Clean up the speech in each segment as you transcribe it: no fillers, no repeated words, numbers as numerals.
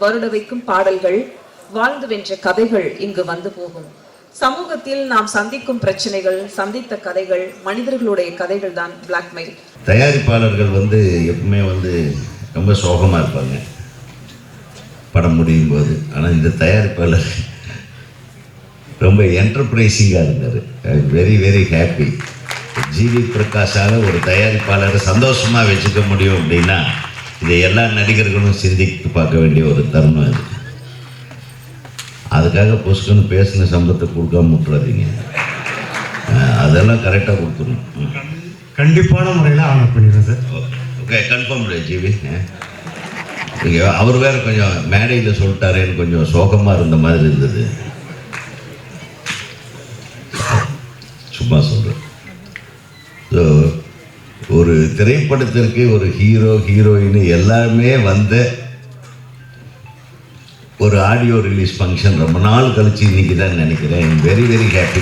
வருட வைக்கும் பாடல்கள், வாழ்ந்து வென்ற கதைகள் இங்கு வந்து போகும். சமூகத்தில் நாம் சந்திக்கும் பிரச்சனைகள், சந்தித்த கதைகள், மனிதர்களுடைய கதைகள் தான் பிளாக்மெயில். தயாரிப்பாளர்கள் எப்பவுமே ரொம்ப சோகமாக இருப்பாங்க படம் முடியும் போது. ஆனால் இந்த தயாரிப்பாளர் ரொம்ப என்டர்பிரைசிங்காக இருந்தார். Very very happy. ஜிவி பிரகாஷால் ஒரு தயாரிப்பாளரை சந்தோஷமாக வச்சுக்க முடியும் அப்படின்னா இதை எல்லா நடிகர்களும் சிந்தித்து பார்க்க வேண்டிய ஒரு தருணம் அது. அதுக்காக பொசுக்குன்னு பேசின சம்பளத்தை கொடுக்காம விட்டுறாதீங்க. அதெல்லாம் கரெக்டாக கொடுத்துடணும். கண்டிப்பான முறையில் ஆனர் பண்ணிடுறேன் சார். Okay, confirm GV. அவர் வேறு கொஞ்சம் மேடையில் சொல்லிட்டாரேன்னு கொஞ்சம் சோகமாக இருந்த மாதிரி இருந்தது. சும்மா சொல்கிறேன். ஸோ ஒரு திரைப்படத்திற்கு ஒரு ஹீரோ ஹீரோயின் எல்லாமே ஒரு ஆடியோ ரிலீஸ் ஃபங்க்ஷன் ரொம்ப நாள் கழிச்சு இன்னைக்கு தான் நினைக்கிறேன். Very very happy.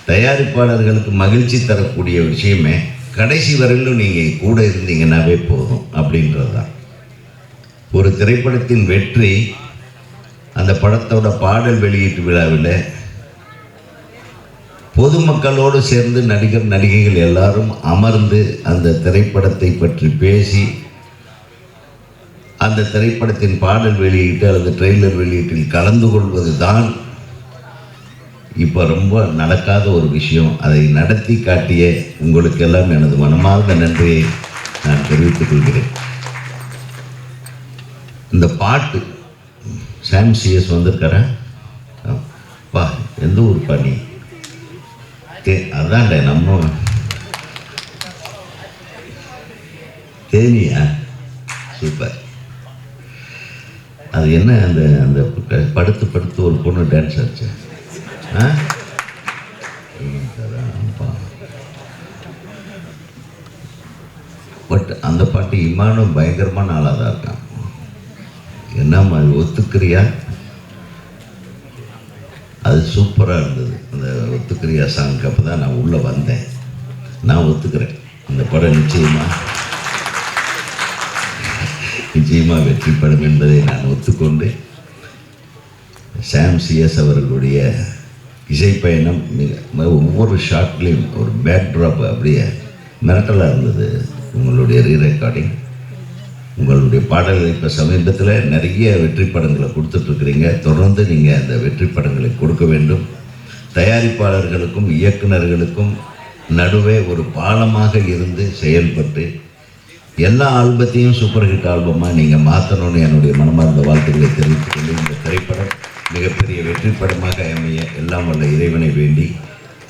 தயாரிப்பாளர்களுக்கு மகிழ்ச்சி தரக்கூடிய விஷயமே கடைசி வரையிலும் நீங்கள் கூட இருந்தீங்கன்னாவே போதும் அப்படின்றது தான். ஒரு திரைப்படத்தின் வெற்றி அந்த படத்தோட பாடல் வெளியீட்டு விழாவில் பொதுமக்களோடு சேர்ந்து நடிகர் நடிகைகள் எல்லாரும் அமர்ந்து அந்த திரைப்படத்தை பற்றி பேசி அந்த திரைப்படத்தின் பாடல் வெளியீட்டு அல்லது ட்ரெய்லர் வெளியீட்டில் கலந்து கொள்வது தான் இப்போ ரொம்ப நடக்காத ஒரு விஷயம். அதை நடத்தி காட்டிய உங்களுக்கெல்லாம் எனது மனமார்ந்த நன்றியை நான் தெரிவித்துக் கொள்கிறேன். இந்த பாட்டு சாம் சிஎஸ் வந்திருக்காரா? பா, எந்த ஊர் பாணி? அதான்ட நம்ம தேனியா? சூப்பர். அது என்ன அந்த அந்த படுத்து ஒரு பொண்ணு டான்ஸ் ஆச்சு. பட் அந்த பாட்டு இமானும் பயங்கரமான ஆளாக தான் இருக்கான். என்னம்மா ஒத்துக்கிறியா? அது சூப்பராக இருந்தது அந்த ஒத்துக்கிறியா சாங்க்கு. அப்போ தான் நான் உள்ளே வந்தேன். நான் ஒத்துக்கிறேன், அந்த படம் நிச்சயமாக வெற்றி படம் என்பதை நான் ஒத்துக்கொண்டு சாம் சிஎஸ் அவர்களுடைய இசைப்பயணம் ஒவ்வொரு ஷாட்லேயும் ஒரு பேக்ட்ராப் அப்படியே மிரட்டலாக இருந்தது. உங்களுடைய ரீரெக்கார்டிங், உங்களுடைய பாடல்கள் இப்போ சமீபத்தில் நிறைய வெற்றி படங்களை கொடுத்துட்ருக்குறீங்க. தொடர்ந்து நீங்கள் அந்த வெற்றி படங்களை கொடுக்க வேண்டும். தயாரிப்பாளர்களுக்கும் இயக்குநர்களுக்கும் நடுவே ஒரு பாலமாக இருந்து செயல்பட்டு எல்லா ஆல்பத்தையும் சூப்பர் ஹிட் ஆல்பமாக நீங்கள் மாற்றணும்னு என்னுடைய மனமார்ந்த வாழ்த்துக்களை தெரிவித்துக் கொண்டு இந்த திரைப்படம் மிகப்பெரிய வெற்றி படமாக அமைய எல்லாம் வல்ல இறைவனை வேண்டி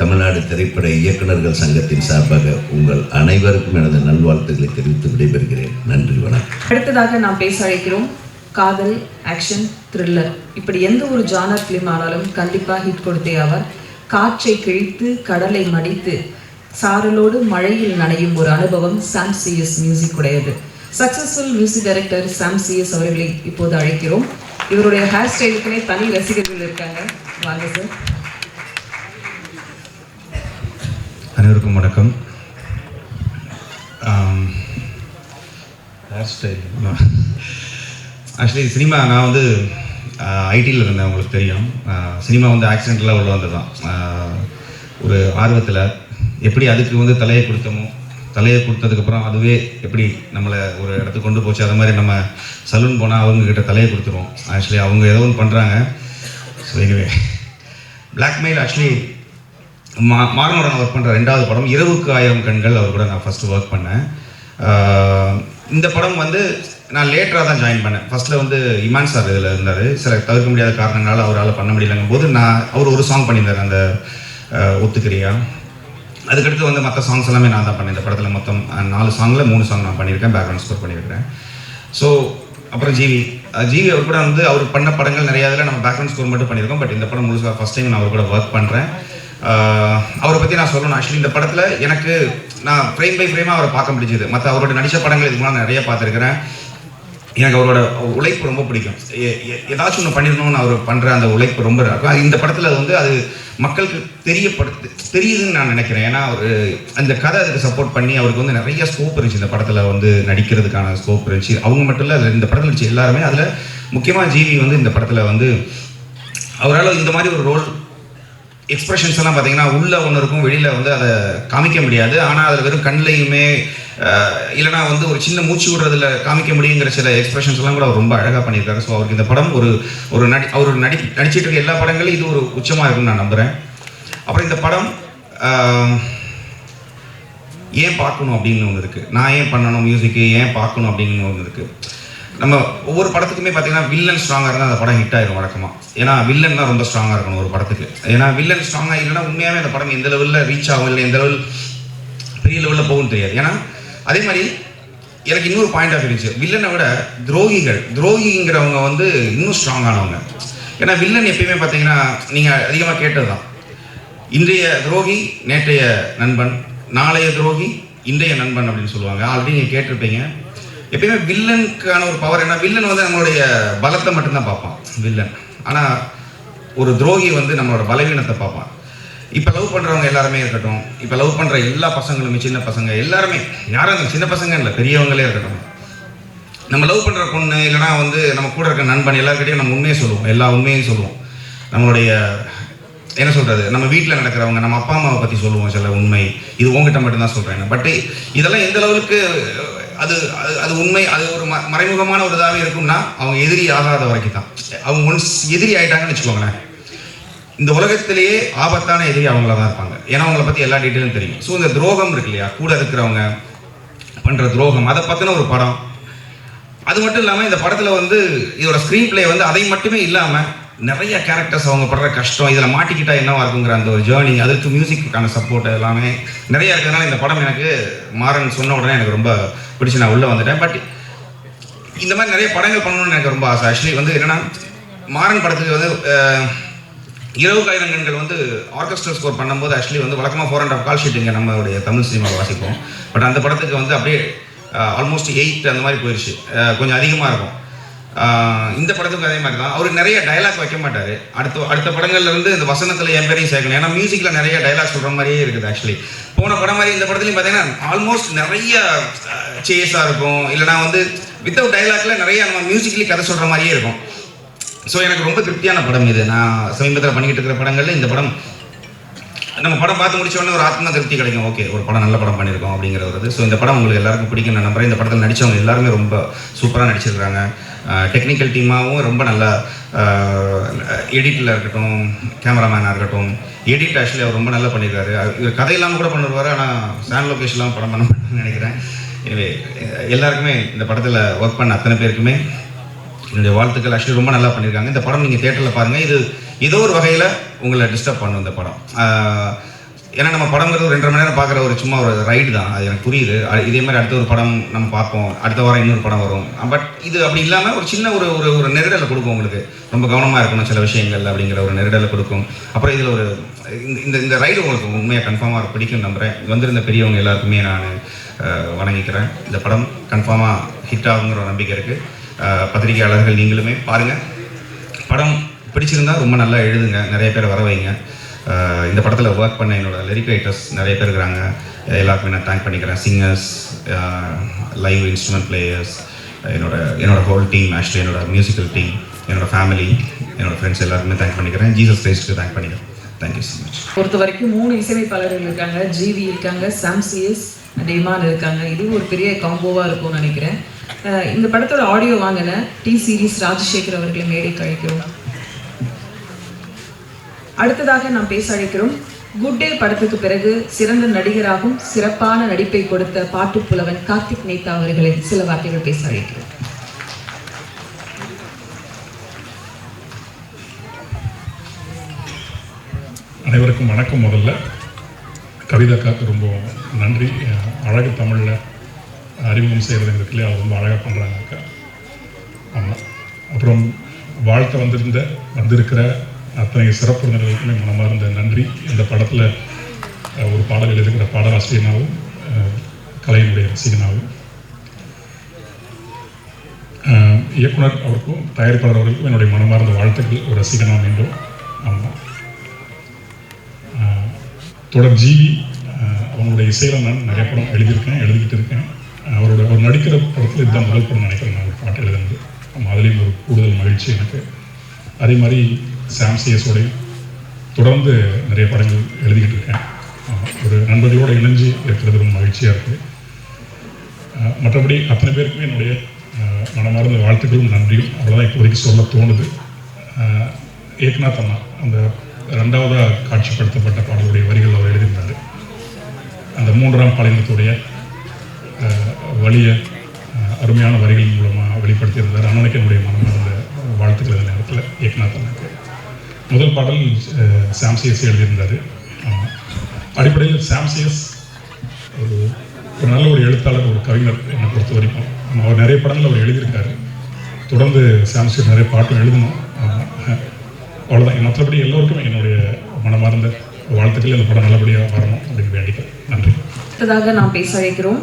தமிழ்நாடு திரைப்பட இயக்குநர்கள் சங்கத்தின் சார்பாக உங்கள் அனைவருக்கும் எனது நல்வாழ்த்துக்களை தெரிவித்து விடைபெறுகிறேன். நன்றி, வணக்கம். அடுத்ததாக நாம் பேச அழைக்கிறோம் காதல், ஆக்ஷன், த்ரில்லர், இப்படி எந்த ஒரு ஜானர் ஃபிலிம் ஆனாலும் கண்டிப்பாக ஹிட் கொடுத்தே அவர். காற்றை கிழித்து கடலை மடித்து சாரலோடு மழையில் நனையும் ஒரு அனுபவம் சாம் சிஎஸ் மியூசிக் உடையது. சக்சஸ்ஃபுல் மியூசிக் டைரக்டர் சாம் சிஎஸ் அவர்களை இப்போது அழைக்கிறோம். இவருடைய ஹேர் ஸ்டைலுக்குனே தனி ரசிகர்கள் இருக்காங்க. வாங்க சார். அனைவருக்கும் வணக்கம். ஹேர் ஸ்டைல் ஆக்சுவலி சினிமா நான் ஐடியில் இருந்தேன், உங்களுக்கு தெரியும். சினிமா ஆக்சிடென்டலாக உள்ள வந்து தான் ஒரு ஆர்வத்தில் எப்படி அதுக்கு தலையை கொடுத்தோமோ, தலையை கொடுத்ததுக்கப்புறம் அதுவே எப்படி நம்மளை ஒரு இடத்துக்கு கொண்டு போச்சு. அது மாதிரி நம்ம சலூன் போனால் அவங்கக்கிட்ட தலையை கொடுத்துருவோம். ஆக்சுவலி அவங்க ஏதோ ஒன்று பண்ணுறாங்க. ஸோ எனிவே பிளாக்மெயில் ஆக்சுவலி மாறனோட நான் ஒர்க் பண்ணுற 2வது படம் இரவுக்கு 1000 கண்கள். அவர் கூட நான் ஃபஸ்ட்டு ஒர்க் பண்ணேன். இந்த படம் நான் லேட்டராக தான் ஜாயின் பண்ணேன். ஃபஸ்ட்டில் இமான் சார் இதில் இருந்தார். சில தவிர்க்க முடியாத காரணங்களால் அவரால் பண்ண முடியலங்கும் போது அவர் ஒரு சாங் பண்ணியிருந்தார், அந்த ஒத்துக்கிறியா. அதுக்கடுத்து மற்ற சாங்ஸ் எல்லாமே நான் தான் பண்ணேன். இந்த படத்தில் மொத்தம் 4 சாங்கில் 3 சாங் நான் பண்ணியிருக்கேன், பேக்ரவுண்ட் ஸ்கோர் பண்ணியிருக்கிறேன். ஸோ அப்புறம் ஜிவி அவர் கூட அவர் பண்ண படங்கள் நிறையா இதில் நம்ம பேக்ரவுண்ட் ஸ்கோர் மட்டும் பண்ணியிருக்கோம். பட் இந்த படம் முழுசாக ஃபஸ்ட் டைம் நான் அவர் கூட ஒர்க் பண்ணுறேன். அவரை பற்றி நான் சொல்லணும். ஆக்சுவலி இந்த படத்தில் எனக்கு நான் ஃப்ரேம் பை ஃப்ரேமாக அவரை பார்க்க முடிஞ்சது. மற்ற அவரோட நடித்த படங்கள் இதுக்கு முன்னாடி நிறைய பார்த்துருக்கிறேன். எனக்கு அவரோட உழைப்பு ரொம்ப பிடிக்கும். ஏதாச்சும் ஒன்று பண்ணிடணும்னு அவர் பண்ணுற அந்த உழைப்பு ரொம்ப இருக்கும். இந்த படத்தில் வந்து அது மக்களுக்கு தெரியுதுன்னு நான் நினைக்கிறேன். ஏன்னா அவர் அந்த கதை அதுக்கு சப்போர்ட் பண்ணி அவருக்கு வந்து நிறைய ஸ்கோப் இருந்துச்சு. இந்த படத்தில் வந்து நடிக்கிறதுக்கான ஸ்கோப் இருந்துச்சு. அவங்க மட்டும் இல்லை, அதில் இந்த படத்தில் நடிச்சு எல்லாருமே. அதில் முக்கியமாக ஜிவி வந்து இந்த படத்தில் வந்து அவரால் இந்த மாதிரி ஒரு ரோல் எக்ஸ்பிரஷன்ஸ் எல்லாம் பார்த்தீங்கன்னா உள்ளே ஒன்று இருக்கும், வெளியில் வந்து அதை காமிக்க முடியாது. ஆனால் அதில் வெறும் கண்ணிலையுமே இல்லைனா வந்து ஒரு சின்ன மூச்சு விடுறதுல காமிக்க முடியுங்கிற சில எக்ஸ்பிரஷன்ஸ் எல்லாம் கூட அவர் ரொம்ப அழகாக பண்ணியிருக்காரு. ஸோ அவருக்கு இந்த படம் அவர் நடிச்சிட்டு இருக்க எல்லா படங்களும் இது ஒரு உச்சமாக இருக்குன்னு நான் நம்புகிறேன். அப்புறம் இந்த படம் ஏன் பார்க்கணும் அப்படின்னு ஒன்று இருக்குது. நான் ஏன் பண்ணணும் மியூசிக்கு, ஏன் பார்க்கணும் அப்படின்னு ஒன்று இருக்குது. நம்ம ஒவ்வொரு படத்துக்குமே பார்த்தீங்கன்னா வில்லன் ஸ்ட்ராங்காக இருந்தால் அந்த படம் ஹிட் ஆகிடும் வழக்கமாக. ஏன்னா வில்லன் தான் ரொம்ப ஸ்ட்ராங்காக இருக்கணும் ஒரு படத்துக்கு. ஏன்னா வில்லன் ஸ்ட்ராங்காக இல்லைன்னா உண்மையாகவே அந்த படம் எந்த லெவலில் ரீச் ஆகும், இல்லை எந்த லெவல் பெரிய லெவலில் போகும்னு தெரியாது. ஏன்னா அதே மாதிரி எனக்கு இன்னொரு பாயிண்ட் ஆஃப் இருந்துச்சு, வில்லனை விட துரோகிங்கிறவங்க வந்து இன்னும் ஸ்ட்ராங்கானவங்க. ஏன்னா வில்லன் எப்பயுமே பார்த்தீங்கன்னா நீங்கள் அதிகமாக கேட்டது தான், இன்றைய துரோகி நேற்றைய நண்பன், நாளைய துரோகி இன்றைய நண்பன் அப்படின்னு சொல்லுவாங்க. ஆல்ரெடி நீங்கள் கேட்டிருப்பீங்க. எப்பயுமே வில்லனுக்கான ஒரு பவர் என்ன, வில்லன் வந்து நம்மளுடைய பலத்தை மட்டும்தான் பார்ப்பான் வில்லன். ஆனால் ஒரு துரோகி வந்து நம்மளோட பலவீனத்தை பார்ப்பான். இப்போ லவ் பண்ணுறவங்க எல்லாருமே இருக்கட்டும், இப்போ லவ் பண்ணுற எல்லா பசங்களுமே, சின்ன பசங்க எல்லாருமே, யாரும் அந்த சின்ன பசங்க இல்லை, பெரியவங்களே இருக்கட்டும், நம்ம லவ் பண்ணுற பொண்ணு இல்லைனா வந்து நம்ம கூட இருக்க நண்பன் எல்லாருக்கிட்டையும் நம்ம உண்மையை சொல்லுவோம், எல்லா உண்மையும் சொல்லுவோம். நம்மளுடைய என்ன சொல்கிறது, நம்ம வீட்டில் நடக்கிறவங்க, நம்ம அப்பா அம்மாவை பற்றி சொல்லுவோம் சில உண்மை. இது உங்ககிட்ட மட்டும்தான் சொல்கிறேன். பட் இதெல்லாம் எந்த லெவலுக்கு அது உண்மை, அது ஒரு மறைமுகமான ஒரு இதாகவே இருக்கும்னா அவங்க எதிரி ஆகாத வரைக்கும் தான். அவங்க ஒன்ஸ் எதிரி ஆகிட்டாங்கன்னு வச்சுக்கோங்களேன், இந்த உலகத்திலேயே ஆபத்தான எதிரி அவங்கள தான் இருப்பாங்க. ஏன்னா அவங்கள பற்றி எல்லா டீட்டெயிலும் தெரியும். ஸோ இந்த துரோகம் இருக்கு இல்லையா, கூட இருக்கிறவங்க பண்ணுற துரோகம், அதை பற்றின ஒரு படம். அது மட்டும் இல்லாமல் இந்த படத்தில் வந்து இதோட ஸ்க்ரீன் பிளே வந்து அதை மட்டுமே இல்லாமல் நிறைய கேரக்டர்ஸ் அவங்க படுற கஷ்டம், இதில் மாட்டிக்கிட்டா என்னவா இருக்குங்கிற அந்த ஒரு ஜேர்னி, அதற்கு மியூசிக்கான சப்போர்ட் எல்லாமே நிறைய இருக்கிறதுனால இந்த படம் எனக்கு மாறன் சொன்ன உடனே எனக்கு ரொம்ப பிடிச்சி நான் உள்ளே வந்துட்டேன். பட் இந்த மாதிரி நிறைய படங்கள் பண்ணணும்னு எனக்கு ரொம்ப ஆசை. ஆக்சுவலி வந்து என்னென்னா, மாறன் படத்துக்கு வந்து இரவு காயிரங்கண்கள் வந்து ஆர்கெஸ்ட்ரல் ஸ்கோர் பண்ணும்போது ஆக்சுவலி வந்து வழக்கமாக 4.5 கால் ஷீட் இங்கே நம்மளுடைய தமிழ் சினிமாவை வாசிப்போம். பட் அந்த படத்துக்கு வந்து அப்படியே ஆல்மோஸ்ட் 8 அந்த மாதிரி போயிடுச்சு, கொஞ்சம் அதிகமாக இருக்கும். இந்த படத்துக்கு அதே மாதிரி தான். அவருக்கு நிறைய டைலாக் வைக்க மாட்டார். அடுத்த படங்கள்லேருந்து இந்த வசனத்தில் என் பேரையும் சேர்க்கணும். ஏன்னா மியூசிக்கில் நிறைய டைலாக் சொல்கிற மாதிரியே இருக்குது. ஆக்சுவலி போன படம் மாதிரி இந்த படத்துலையும் பார்த்தீங்கன்னா ஆல்மோஸ்ட் நிறைய சேஸாக இருக்கும், இல்லைனா வந்து வித்தவுட் டைலாக்ல நிறைய நம்ம மியூசிக்லி கதை சொல்கிற மாதிரியே இருக்கும். ஸோ எனக்கு ரொம்ப திருப்தியான படம் இது. நான் சமீபத்தில் பண்ணிக்கிட்டு இருக்கிற படங்களில் இந்த படம், நம்ம படம் பார்த்து முடிச்ச உடனே ஒரு ஆத்மா திருப்தி கிடைக்கும். ஓகே, ஒரு படம் நல்ல படம் பண்ணியிருக்கோம் அப்படிங்கிற ஒரு. ஸோ இந்த படம் உங்களுக்கு எல்லாருக்கும் பிடிக்கும் நான் நம்புறேன். இந்த படத்தில் நடித்தவங்க எல்லாருமே ரொம்ப சூப்பராக நடிச்சிருக்காங்க. டெக்னிக்கல் டீமாகவும் ரொம்ப நல்லா, எடிட்டில் இருக்கட்டும், கேமராமேனாக இருக்கட்டும், எடிட் ஆக்சுவலி அவர் ரொம்ப நல்லா பண்ணியிருக்காரு. இவர் கதை இல்லாமல் கூட பண்ணிடுவார், ஆனால் சேன் லொகேஷன்லாம் படம் பண்ண மாட்டேன்னு நினைக்கிறேன். எனவே எல்லாருக்குமே இந்த படத்தில் ஒர்க் பண்ண அத்தனை பேருக்குமே என்னுடைய வாழ்த்துக்கள். ஆக்சுவலி ரொம்ப நல்லா பண்ணியிருக்காங்க. இந்த படம் நீங்கள் தேட்டரில் பாருங்கள். இது ஏதோ ஒரு வகையில் உங்களை டிஸ்டர்ப் பண்ணும் இந்த படம். ஏன்னா நம்ம படங்கிறது ஒரு 2.5 மணி நேரம் பார்க்குற ஒரு சும்மா ஒரு ரைடு தான், அது எனக்கு புரியுது. இதே மாதிரி அடுத்த ஒரு படம் நம்ம பார்ப்போம், அடுத்த வாரம் இன்னொரு படம் வரும். பட் இது அப்படி இல்லாமல் ஒரு சின்ன ஒரு நெருடலை கொடுக்கும் உங்களுக்கு. ரொம்ப கவனமாக இருக்கணும் சில விஷயங்கள் அப்படிங்கிற ஒரு நெருடலை கொடுக்கும். அப்புறம் இதில் ஒரு இந்த ரைடு உங்களுக்கு உண்மையாக கன்ஃபார்மாக பிடிக்கும் நம்புகிறேன். வந்திருந்த பெரியவங்க எல்லாருக்குமே நான் வணங்கிக்கிறேன். இந்த படம் கன்ஃபார்மாக ஹிட் ஆகுங்கிற ஒரு நம்பிக்கை இருக்குது. பத்திரிகையாளர்கள் நீங்களுமே பாருங்கள், படம் பிடிச்சிருந்தால் ரொம்ப நல்லா எழுதுங்க, நிறைய பேர் வர வைங்க. இந்த படத்தில் ஒர்க் பண்ண என்னோட லிரிக் ரைட்டர்ஸ் நிறைய பேர் இருக்கிறாங்க, எல்லாருக்குமே நான் தேங்க் பண்ணிக்கிறேன். சிங்கர்ஸ், லைவ் இன்ஸ்ட்ருமெண்ட் பிளேயர்ஸ், என்னோட ஹோல் டீம், ஆக்சுவலி என்னோட மியூசிக்கல் டீம், என்னோட ஃபேமிலி, என்னோட ஃப்ரெண்ட்ஸ் எல்லாருக்குமே தேங்க் பண்ணிக்கிறேன். ஜீசஸ் கிரைஸ்ட்க்கு தேங்க் பண்ணிக்கிறேன். Thank you so much. பொறுத்த வரைக்கும் 3 இசையமைப்பாளர்கள் இருக்காங்க. ஜிவி இருக்காங்க, சாம் சிஎஸ் அண்ட் இமான் இருக்காங்க. இது ஒரு பெரிய காம்போவாக இருக்கும்னு நினைக்கிறேன். இந்த படத்தோட ஆடியோ வாங்கின டி சீரிஸ் ராஜசேகர் அவர்களை மேடைக்கு அழைக்கிறோம். அடுத்ததாக நாம் பேச அழைக்கிறோம் குட் டே படத்துக்கு பிறகு சிறந்த நடிகராகவும் சிறப்பான நடிப்பை கொடுத்த பாட்டு புலவன் கார்த்திக் நேதா அவர்களை சில வார்த்தைகள் பேச அழைக்கிறோம். அனைவருக்கும் வணக்கம். முதல்ல கவிதாக்காக்கு ரொம்ப நன்றி. அழகு தமிழில் அறிமுகம் செய்கிறது இருக்குல்லையே, அவர் ரொம்ப அழகாக பண்ணுறாங்க அக்கா. ஆமாம். அப்புறம் வாழ்க்கை வந்திருக்கிற அத்தனை சிறப்பு விருந்தினர்களுக்குமே மனமார்ந்த நன்றி. இந்த படத்தில் ஒரு பாடல் எழுதுகிற பாடலாசிரியனாகவும் கலையினுடைய ரசிகனாகவும் இயக்குனர் அவருக்கும் தயாரிப்பாளர் அவருக்கும் என்னுடைய மனமார்ந்த வாழ்த்துக்கள். ஒரு ரசிகனாக மீண்டும். ஆமாம், தொடர் ஜிவி அவங்களுடைய இசையில் நான் நிறைய படம் எழுதிக்கிட்டு இருக்கேன். அவர் நடிக்கிற படத்தில் இதுதான் முதல் படம் நினைக்கிறேன் நான் ஒரு பாட்டு எழுதுனது. அதுலேயும் ஒரு கூடுதல் மகிழ்ச்சி எனக்கு. அதே மாதிரி சாம் சிஎஸோடையும் தொடர்ந்து நிறைய படங்கள் எழுதிக்கிட்டு இருக்கேன். ஒரு நண்பர்களோடு இணைஞ்சு இருக்கிறது ரொம்ப மகிழ்ச்சியாக இருக்குது. மற்றபடி அத்தனை பேருக்குமே என்னுடைய மனமார்ந்த வாழ்த்துக்களும் நன்றியும். அவ்வளோதான் இப்போதைக்கு சொல்ல தோணுது. ஏக்நாத் அண்ணா அந்த 2வது காட்சிப்படுத்தப்பட்ட பாடலுடைய வரிகள் அவர் எழுதியிருந்தார். அந்த 3ஆம் பாலினத்துடைய வலிய அருமையான வரிகள் மூலமாக வெளிப்படுத்தியிருந்தார். அண்ணனுக்கு என்னுடைய மனமார்ந்த வாழ்த்துக்கள். இந்த நேரத்தில் ஏக்நாத் அண்ணனுக்கு முதல் பாடல் சாம் சிஎஸ் எழுதியிருந்தார். அடிப்படையில் சாம் சிஎஸ் ஒரு நல்ல ஒரு எழுத்தாளர், ஒரு கவிஞர் என்னை பொறுத்த வரைக்கும். அவர் நிறைய படங்கள் அவர் எழுதியிருக்காரு. தொடர்ந்து சாம் சிஎஸ் நிறைய பாட்டும் எழுதணும். அவ்வளோதான். மற்றபடி எல்லோருக்குமே என்னுடைய மனமார்ந்த வாழ்த்துக்கள். இந்த படம் நல்லபடியாக வரணும் அப்படின்னு வேண்டிக்கிறேன். நன்றி. அடுத்ததாக நாம் பேச அழைக்கிறோம்.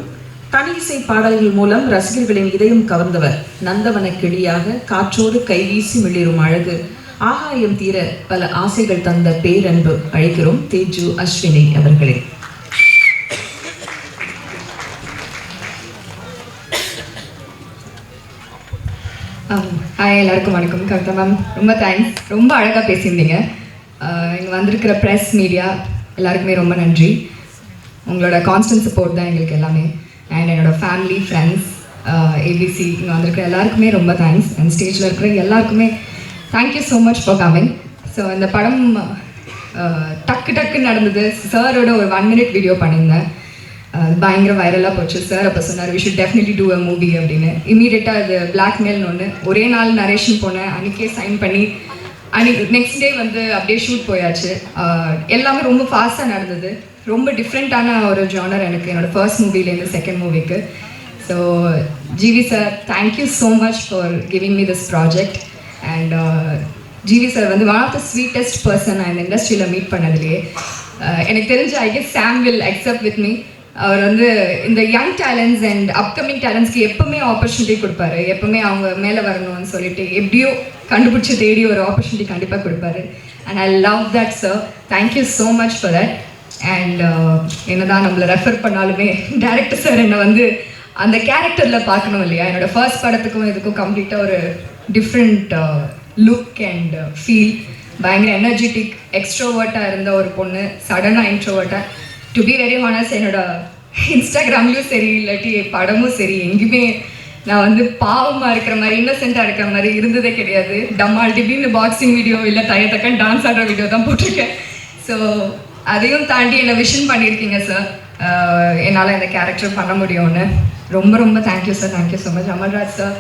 தனி இசை பாடல்கள் மூலம் ரசிகர்களின் இதயம் கவர்ந்தவர். நந்தவன கிளியாக காற்றோடு கைவீசி மிளிரும் அழகு, ஆகாயம் தீர பல ஆசைகள் தந்த பேரன்பு. அழைக்கிறோம் தேஜு அஸ்வினி அவர்களே. ஹாய், எல்லாருக்கும் வணக்கம். கவிதா மேம் ரொம்ப தேங்க்ஸ். ரொம்ப அழகாக பேசியிருந்தீங்க. இங்கே வந்திருக்கிற ப்ரெஸ் மீடியா எல்லாருக்குமே ரொம்ப நன்றி. உங்களோட கான்ஸ்டன்ட் சப்போர்ட் தான் எங்களுக்கு எல்லாமே. அண்ட் என்னோடய ஃபேமிலி, ஃப்ரெண்ட்ஸ், ஏபிசி இங்கே வந்திருக்கிற எல்லாருக்குமே ரொம்ப தேங்க்ஸ். அண்ட் ஸ்டேஜில் இருக்கிற எல்லாருக்குமே thank you so much for coming. So இந்த படம் டக்குன்னு நடந்தது. சாரோட ஒரு 1 minute வீடியோ பண்ணியிருந்தேன். பயங்கர வைரலாக போச்சு. சார் அப்போ சொன்னார் we should definitely do a movie அப்படின்னு. இமீடியட்டாக அது பிளாக்மெயில்னு ஒன்று ஒரே நாள் நரேஷன் போனேன். அன்றைக்கே சைன் பண்ணி அன்றைக்கி நெக்ஸ்ட் டே வந்து அப்படியே ஷூட் போயாச்சு. எல்லாமே ரொம்ப ஃபாஸ்ட்டாக நடந்தது. ரொம்ப டிஃப்ரெண்ட்டான ஒரு ஜானர் எனக்கு என்னோடய ஃபர்ஸ்ட் மூவிலேருந்து செகண்ட் மூவிக்கு. So GV sir, thank you so much for giving me this project. And GV sir வந்து one of the sweetest person நான் இந்த இண்டஸ்ட்ரியில் மீட் பண்ணதுலேயே. எனக்கு தெரிஞ்ச I guess Sam will accept with me. அவர் வந்து இந்த யங் டேலண்ட்ஸ் அண்ட் அப்கமிங் டேலண்ட்ஸ்க்கு எப்போவுமே ஆப்பர்ச்சுனிட்டி கொடுப்பாரு. எப்போவுமே அவங்க மேலே வரணும்னு சொல்லிட்டு எப்படியோ கண்டுபிடிச்சி தேடி ஒரு ஆப்பர்ச்சுனிட்டி கண்டிப்பாக கொடுப்பாரு. And I love that sir. Thank you so much for that. And என்ன தான் நம்மளை ரெஃபர் பண்ணாலுமே டேரக்டர் சார் என்னை வந்து அந்த கேரக்டரில் பார்க்கணும் இல்லையா. என்னோடய ஃபர்ஸ்ட் படத்துக்கும் இதுக்கும் கம்ப்ளீட்டாக ஒரு டிஃப்ரெண்ட் லுக் அண்ட் ஃபீல். பயங்கர எனர்ஜெட்டிக் எக்ஸ்ட்ரோவர்ட்டாக இருந்த ஒரு பொண்ணு சடனாக இன்ட்ரோவர்ட்டாக. டு பி வெரி ஹானஸ்ட், என்னோட இன்ஸ்டாகிராம்லேயும் சரி இல்லாட்டி படமும் சரி எங்கேயுமே நான் வந்து பாவமாக இருக்கிற மாதிரி இன்னசென்ட்டாக இருக்கிற மாதிரி இருந்ததே கிடையாது. டம்மால் டிபின்னு பாக்ஸிங் வீடியோ இல்லை தக்கன் டான்ஸ் ஆடுற வீடியோ தான் போட்டிருக்கேன். ஸோ அதையும் தாண்டி என்னை விஷன் பண்ணியிருக்கீங்க சார். என்னால் இந்த கேரக்டர் பண்ண முடியும்னு ரொம்ப ரொம்ப thank you sir. Thank you so much. Amalraj sir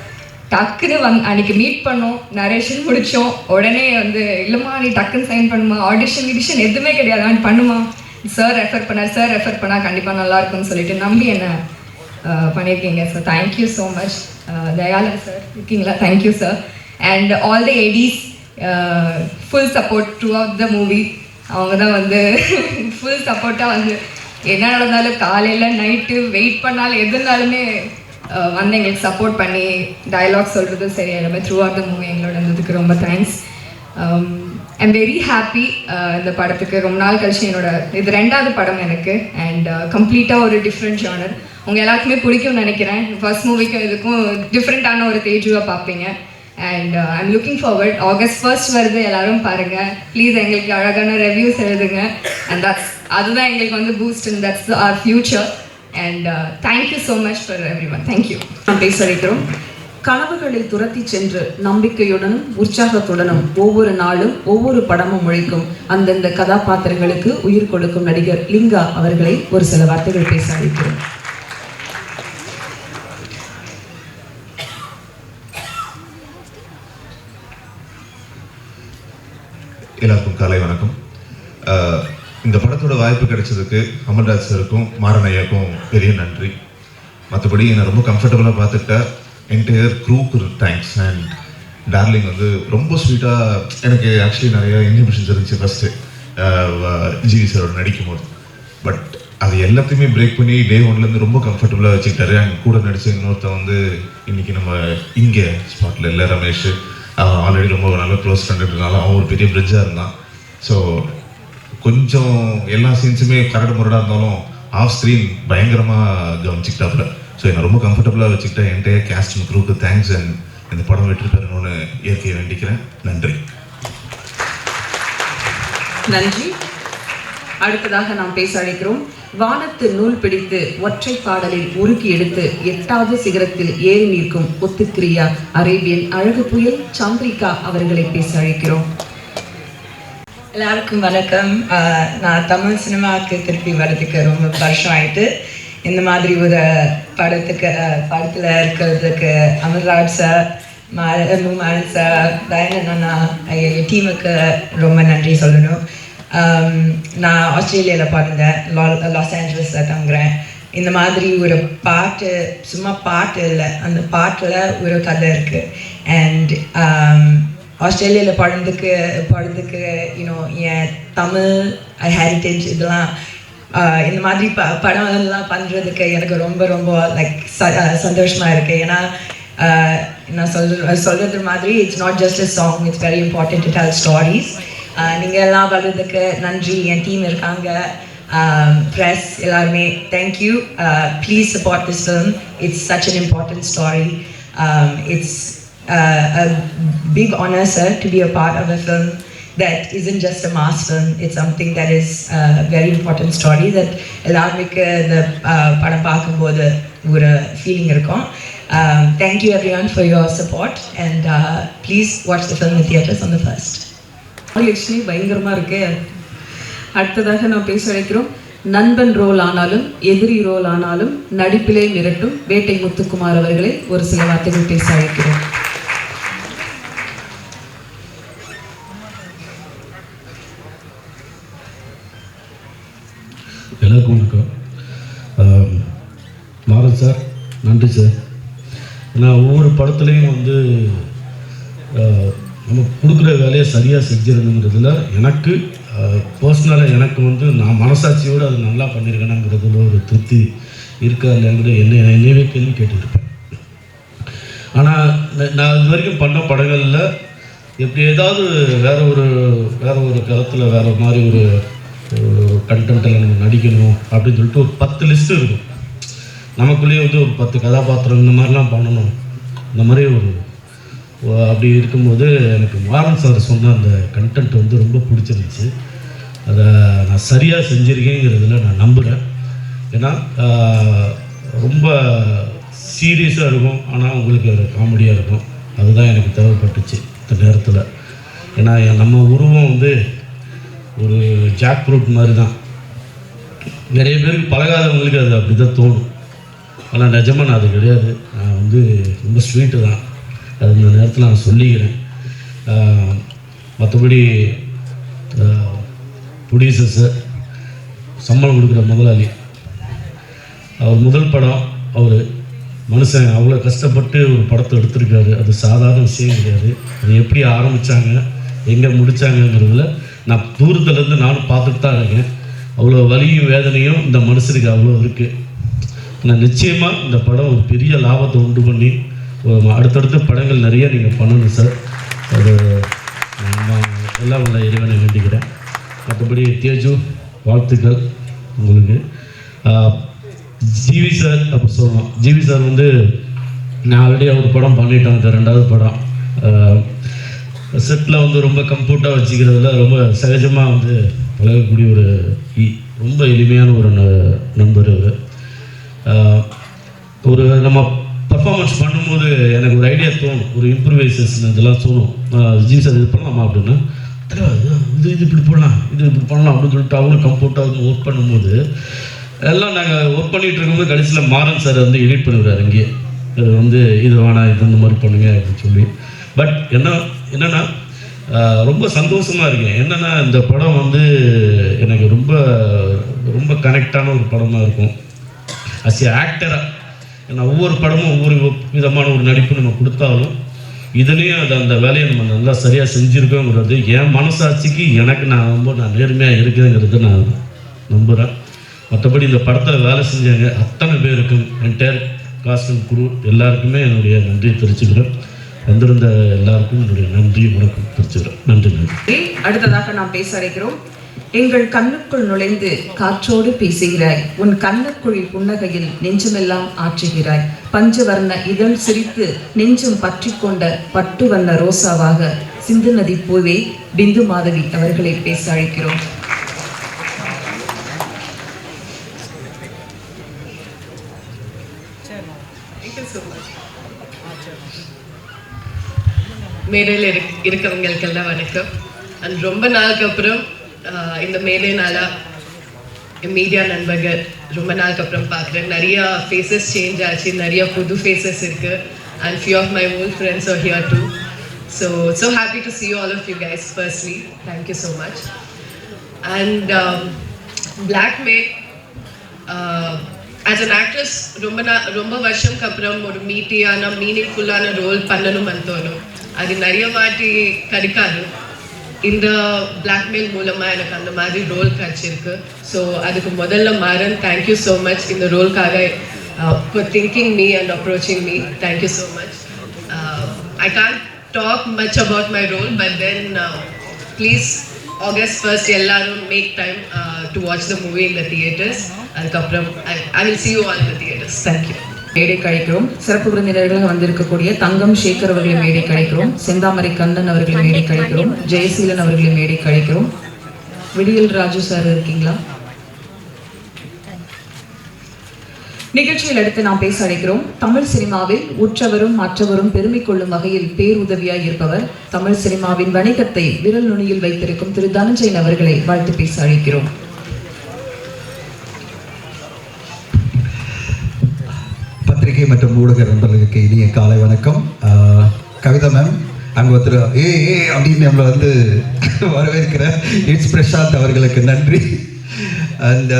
டக்குன்னு அன்றைக்கி மீட் பண்ணோம், நரேஷன் முடித்தோம். உடனே வந்து இல்லைம்மா நீ டக்குன்னு சைன் பண்ணுமா, ஆடிஷன் எதுவுமே கிடையாது, நான் பண்ணுமா. சார் ரெஃபர் பண்ணால் கண்டிப்பாக நல்லாயிருக்கும்னு சொல்லிட்டு நம்பி என்ன பண்ணியிருக்கீங்க sir. Thank you so much. Dayalan sir இருக்கீங்களா? Thank you sir. And all the ADs full support throughout the movie. அவங்க தான் வந்து ஃபுல் சப்போர்ட்டாக வந்து என்ன நடந்தாலும் காலையில் நைட்டு வெயிட் பண்ணாலும் எது இருந்தாலுமே வந்து எங்களுக்கு சப்போர்ட் பண்ணி டயலாக் சொல்கிறது சரி எல்லாமே த்ரூ அவுட் த மூவி எங்களோட இருந்ததுக்கு ரொம்ப தேங்க்ஸ். I'm very happy. இந்த படத்துக்கு ரொம்ப நாள் கழிச்சு இது 2வது படம் எனக்கு. அண்ட் கம்ப்ளீட்டாக ஒரு டிஃப்ரெண்ட் ஜானர். உங்கள் எல்லாருக்குமே பிடிக்கும்னு நினைக்கிறேன். ஃபர்ஸ்ட் மூவிக்கும் இதுக்கும் டிஃப்ரெண்ட்டான ஒரு தேஜுவாக பார்ப்பீங்க. And I'm looking forward. August 1 வருது, எல்லாரும் பாருங்கள் ப்ளீஸ். எங்களுக்கு அழகான ரிவ்யூஸ் எழுதுங்க. அண்ட் அதுதான் எங்களுக்கு வந்து boost and that's our future. And thank you so much for everyone. Thank you. நாம் பேச வைக்கிறோம். கனவுகளை துரத்தி சென்று நம்பிக்கையுடனும் உற்சாகத்துடனும் ஒவ்வொரு நாளும் ஒவ்வொரு படமும் உழைக்கும் அந்தந்த கதாபாத்திரங்களுக்கு உயிர் கொடுக்கும் நடிகர் லிங்கா அவர்களை ஒரு சில வார்த்தைகள் பேச அழைக்கிறோம். எல்லாருக்கும் காலை வணக்கம். இந்த படத்தோட வாய்ப்பு கிடைச்சதுக்கு அமல்ராஜ் சாருக்கும் மாரணையாக்கும் பெரிய நன்றி. மற்றபடி என்னை ரொம்ப கம்ஃபர்டபுளாக பார்த்துக்கிட்ட என்டையர் க்ரூக்கு தேங்க்ஸ். அண்ட் டார்லிங் வந்து ரொம்ப ஸ்வீட்டாக எனக்கு ஆக்சுவலி நிறையா இன்ஹிபிஷன்ஸ் இருந்துச்சு ஃபஸ்ட்டு ஜிவி சாரோட நடிக்கும் போது. பட் அது எல்லாத்தையுமே பிரேக் பண்ணி டே ஒன்லேருந்து ரொம்ப கம்ஃபர்டபுளாக வச்சுக்கிட்டாரு. அங்கே கூட நடிச்ச இன்னொருத்தன் வந்து இன்றைக்கி நம்ம இங்கே ஸ்பாட்டில் இல்லை, ரமேஷ். அவன் ஆல்ரெடி ரொம்ப நல்ல க்ளோஸ் ஃப்ரெண்டுன்றதுனால அவன் ஒரு பெரிய பிரிட்ஜாக இருந்தான். ஸோ கொஞ்சம் எல்லா சீன்ஸுமே கரடு முரடாக இருந்தாலும் ஆஃப் ஸ்க்ரீன் பயங்கரமாக கவனிச்சிக்கிட்டாப்புல. ஸோ என்னை ரொம்ப கம்ஃபர்டபுளாக வச்சுக்கிட்டேன். என்கிட்ட கேஸ்ட் அண்ட் க்ரூக்கு தேங்க்ஸ். அண்ட் இந்த படம் வெற்றி பெறணும்னு இயற்கையை வேண்டிக்கிறேன். நன்றி. நன்றி. அடுத்ததாக நாம் பேச அழைக்கிறோம். வானத்து நூல் பிடித்து ஒற்றை பாடலில் உருக்கி எடுத்து 8வது சிகரத்தில் ஏறி நிற்கும் ஒத்துக்கிரியா அரேபியன் அழகு புயல் சந்திரிகா அவர்களை பேச அழைக்கிறோம். எல்லாருக்கும் வணக்கம். நான் தமிழ் சினிமாவுக்கு திருப்பி வர்றதுக்கு ரொம்ப வருஷம் ஆயிட்டு. இந்த மாதிரி ஒரு படத்தில் இருக்கிறதுக்கு அமர்ராஜ் சார், மாரன் சார், தயனன் அண்ணா, என் டீமுக்கு ரொம்ப நன்றி சொல்லணும். நான் ஆஸ்திரேலியாவில் பிறந்தேன், லாஸ் ஏஞ்சலஸில் தங்குறேன். இந்த மாதிரி ஒரு பாட்டு, சும்மா பாட்டு இல்லை, அந்த பாட்டில் ஒரு கதை இருக்குது. அண்ட் ஆஸ்திரேலியாவில் படுறதுக்கு என் தமிழ் ஹெரிட்டேஜ் இதெல்லாம் இந்த மாதிரி படம் எல்லாம் பண்ணுறதுக்கு எனக்கு ரொம்ப ரொம்ப லைக் சந்தோஷமாக இருக்குது. ஏன்னா நான் சொல்கிறது மாதிரி it's not just a song, it's very important to tell stories. நீங்கள் எல்லாம் வர்றதுக்கு நன்றி. என் டீம் இருக்காங்க, ப்ரெஸ் எல்லாருமே, thank you. Please support this film. It's such an important story. It's a big honor, sir, to be a part of a film that isn't just a mass film. It's something that is a very important story that எல்லாருமே இந்த படம் பார்க்கும்போது ஒரு feeling இருக்கும். Thank you everyone for your support and please watch the film in theaters on the 1st. Lakshmi பயங்கரமாக இருக்கு. அடுத்ததாக நாம் பேச அழைக்கிறோம். நண்பன் ரோல் ஆனாலும் எதிரி ரோல் ஆனாலும் நடிப்பிலே மிரட்டும் வேட்டை முத்துக்குமார் அவர்களை ஒரு சில வார்த்தைகள் பேச அழைக்கிறோம். எல்லாருக்கும் வணக்கம். மாறன் சார், நன்றி சார். ஏன்னா ஒவ்வொரு படத்துலேயும் வந்து நம்ம கொடுக்குற வேலையை சரியாக செஞ்சிடணுங்கிறதுல எனக்கு பர்சனலாக எனக்கு வந்து நான் மனசாட்சியோடு அது நல்லா பண்ணியிருக்கேனாங்கிறதுல ஒரு திருப்தி இருக்கா இல்லைங்கிறது என்னையவே கேள்வி கேட்டுருப்பேன். ஆனால் நான் இது வரைக்கும் பண்ண படங்களில் எப்படி ஏதாவது வேறு ஒரு கருத்தில் வேறு மாதிரி ஒரு கண்டென்ட்டில் நம்ம நடிக்கணும் அப்படின்னு சொல்லிட்டு ஒரு 10 லிஸ்ட்டு இருக்கும். நமக்குள்ளேயே வந்து ஒரு 10 கதாபாத்திரம் இந்த மாதிரிலாம் பண்ணணும். இந்த மாதிரி அப்படி இருக்கும்போது எனக்கு மாறன் சார் சொன்ன அந்த கண்டென்ட் வந்து ரொம்ப பிடிச்சிருந்துச்சு. அதை நான் சரியாக செஞ்சுருக்கேங்கிறதுல நான் நம்புகிறேன். ஏன்னா ரொம்ப சீரியஸாக இருக்கும், ஆனால் உங்களுக்கு ஒரு காமெடியாக இருக்கும். அதுதான் எனக்கு தேவைப்பட்டுச்சு இந்த நேரத்தில். ஏன்னா நம்ம உருவம் வந்து ஒரு ஜாக் ஃப்ரூட் மாதிரி தான். நிறைய பேருக்கு பழகாதவங்களுக்கு அது அப்படி தான் தோணும். ஆனால் நிஜமாக நான் அது கிடையாது. நான் வந்து ரொம்ப ஸ்வீட்டு தான். அது இந்த நேரத்தில் நான் சொல்லிக்கிறேன். மற்றபடி ப்ரொடியூசர்ஸு, சம்பளம் கொடுக்குற முதலாளி, அவர் முதல் படம், அவர் மனுஷன் அவ்வளோ கஷ்டப்பட்டு ஒரு படத்தை எடுத்திருக்காரு. அது சாதாரண விஷயம் கிடையாது. அது எப்படி ஆரம்பித்தாங்க, எங்கே முடித்தாங்கங்கிறதுல நான் தூரத்துலேருந்து நானும் பார்த்துட்டு தான் இருக்கேன். அவ்வளோ வலியும் வேதனையும் இந்த மனுஷனுக்கு அவ்வளோ இருக்குது. ஆனால் நிச்சயமாக இந்த படம் ஒரு பெரிய லாபத்தை உண்டு பண்ணி அடுத்தடுத்த படங்கள் நிறைய நீங்கள் பண்ணணும் சார். அது நான் எல்லாம் உள்ள இறைவனை வேண்டிக்கிறேன். மற்றபடி தேஜு, வாழ்த்துக்கள் உங்களுக்கு. ஜிவி சார் அப்போ சொல்லணும். ஜிவி சார் வந்து நான் ஆல்ரெடி ஒரு படம் பண்ணிட்டேன். இந்த 2வது படம் செட்டில் வந்து ரொம்ப கம்ஃபர்ட்டாக வச்சுக்கிறதுல ரொம்ப சகஜமாக வந்து பழகக்கூடிய ஒரு ரொம்ப எளிமையான ஒரு நண்பர். ஒரு நம்ம பர்ஃபார்மன்ஸ் பண்ணும்போது எனக்கு ஒரு ஐடியா தோணும், ஒரு இம்ப்ரூவைசேஷன் இதெல்லாம் தோணும். ஜி சார் இது பண்ணலாமா அப்படின்னா, இது இப்படி பண்ணலாம், இது இப்படி பண்ணலாம் அப்படின்னு சொல்லிட்டு அவங்களும் கம்ஃபர்ட்டாக ஒர்க் பண்ணும்போது எல்லாம் நாங்கள் ஒர்க் பண்ணிகிட்டு இருக்கும்போது கடைசியில் மாறன் சார் வந்து எடிட் பண்ணிவிடுறாரு. இங்கேயே இது வந்து இது வேணாம், இது இந்த மாதிரி பண்ணுங்க அப்படின்னு சொல்லி. பட் என்னென்னா ரொம்ப சந்தோஷமாக இருக்கேன். என்னென்னா இந்த படம் வந்து எனக்கு ரொம்ப ரொம்ப கனெக்டான ஒரு படமாக இருக்கும். அஸ் ஏ ஆக்டராக ஏன்னா ஒவ்வொரு படமும் ஒவ்வொரு விதமான ஒரு நடிப்பு நம்ம கொடுத்தாலும் இதுலேயும் அந்த வேலையை நம்ம நல்லா சரியாக செஞ்சுருக்கோங்கிறது என் மனசாட்சிக்கு எனக்கு நான் நேர்மையாக இருக்குதுங்கிறது நான் நம்புகிறேன். மற்றபடி இந்த படத்தில் வேலை செஞ்சாங்க அத்தனை பேருக்கும் என்டையர் காஸ்ட் அண்ட் குரூ எல்லாருக்குமே என்னுடைய நன்றியை தெரிவிச்சுக்கிறேன். வந்திருந்த எல்லாருக்கும் என்னுடைய நன்றி வணக்கம் தெரிவிச்சுக்கிறேன். நன்றி. அடுத்ததாக நாம் பேச அழைக்கிறோம். எங்கள் கண்ணுக்குள் நுழைந்து காற்றோடு பேசுகிறாய், உன் கண்ணுக்குழி புன்னகையில் நெஞ்சமெல்லாம் ஆற்றுகிறாய், பஞ்சவர்ண இதழ் சிரித்து நெஞ்சம் பற்றி கொண்ட பட்டு வண்ண ரோசாவாக சிந்து நதி பூவே பிந்து மாதவி அவர்களை பேச அழைக்கிறோம். மேடையில் இருக்கிறவங்களுக்கெல்லாம் வணக்கம். அண்ட் ரொம்ப நாளுக்கு அப்புறம் இந்த மேடைனால என் மீடியா நண்பர்கள் ரொம்ப நாளுக்கு அப்புறம் பார்க்குறேன். நிறைய ஃபேஸஸ் சேஞ்ச் ஆச்சு, நிறைய புது ஃபேஸஸ் இருக்குது. And few of my old friends are here too. So happy to see all of you guys firstly. Thank you so much. And Blackmail, as an actress, ரொம்ப வருஷம்க்கு அப்புறம் ஒரு மீட்டியான மீனிங்ஃபுல்லான ரோல் பண்ணணும் தோணும். அது நிறைய வாட்டி கிடைக்காது. இந்த Blackmail மூலமாக எனக்கு அந்த மாதிரி ரோல் கிடைச்சிருக்கு. ஸோ அதுக்கு முதல்ல மாறன், தேங்க்யூ ஸோ மச் இந்த ரோல்காக for thinking me and approaching me. Thank you so much. I can't talk much about my role, but then please August 1st ellarum make time to watch the movie in the theaters. Adukapram I will see you all in the theaters. Thank you. மேடை கழிக்கிறோம். சிறப்பு விருந்தினர்களாக வந்திருக்கக்கூடிய தங்கம் சேகர் அவர்களை மேடை கழிக்கிறோம், செந்தாமரை கண்ணன் அவர்களை மேடை கழிக்கிறோம், ஜெயசீலன் அவர்களை மேடை கழிக்கிறோம். விடியல் ராஜு சார் இருக்கீங்களா? நிகழ்ச்சியில் அடுத்து நாம் பேச அழைக்கிறோம். தமிழ் சினிமாவில் உற்றவரும் மற்றவரும் பெருமை கொள்ளும் வகையில் பேருதவியாய் இருப்பவர், தமிழ் சினிமாவின் வணிகத்தை விரல் நுனியில் வைத்திருக்கும் திரு தனஞ்சயன் அவர்களை வாழ்த்து பேச அழைக்கிறோம். பத்திரிகை மற்றும் ஊடக நண்பர்களுக்கு இனிய காலை வணக்கம். கவிதா மேம் அங்கே ஒருத்தர் அப்படின்னு நம்மளை வரவேற்கிற இட்ஸ் பிரசாந்த் அவர்களுக்கு நன்றி. அண்ட்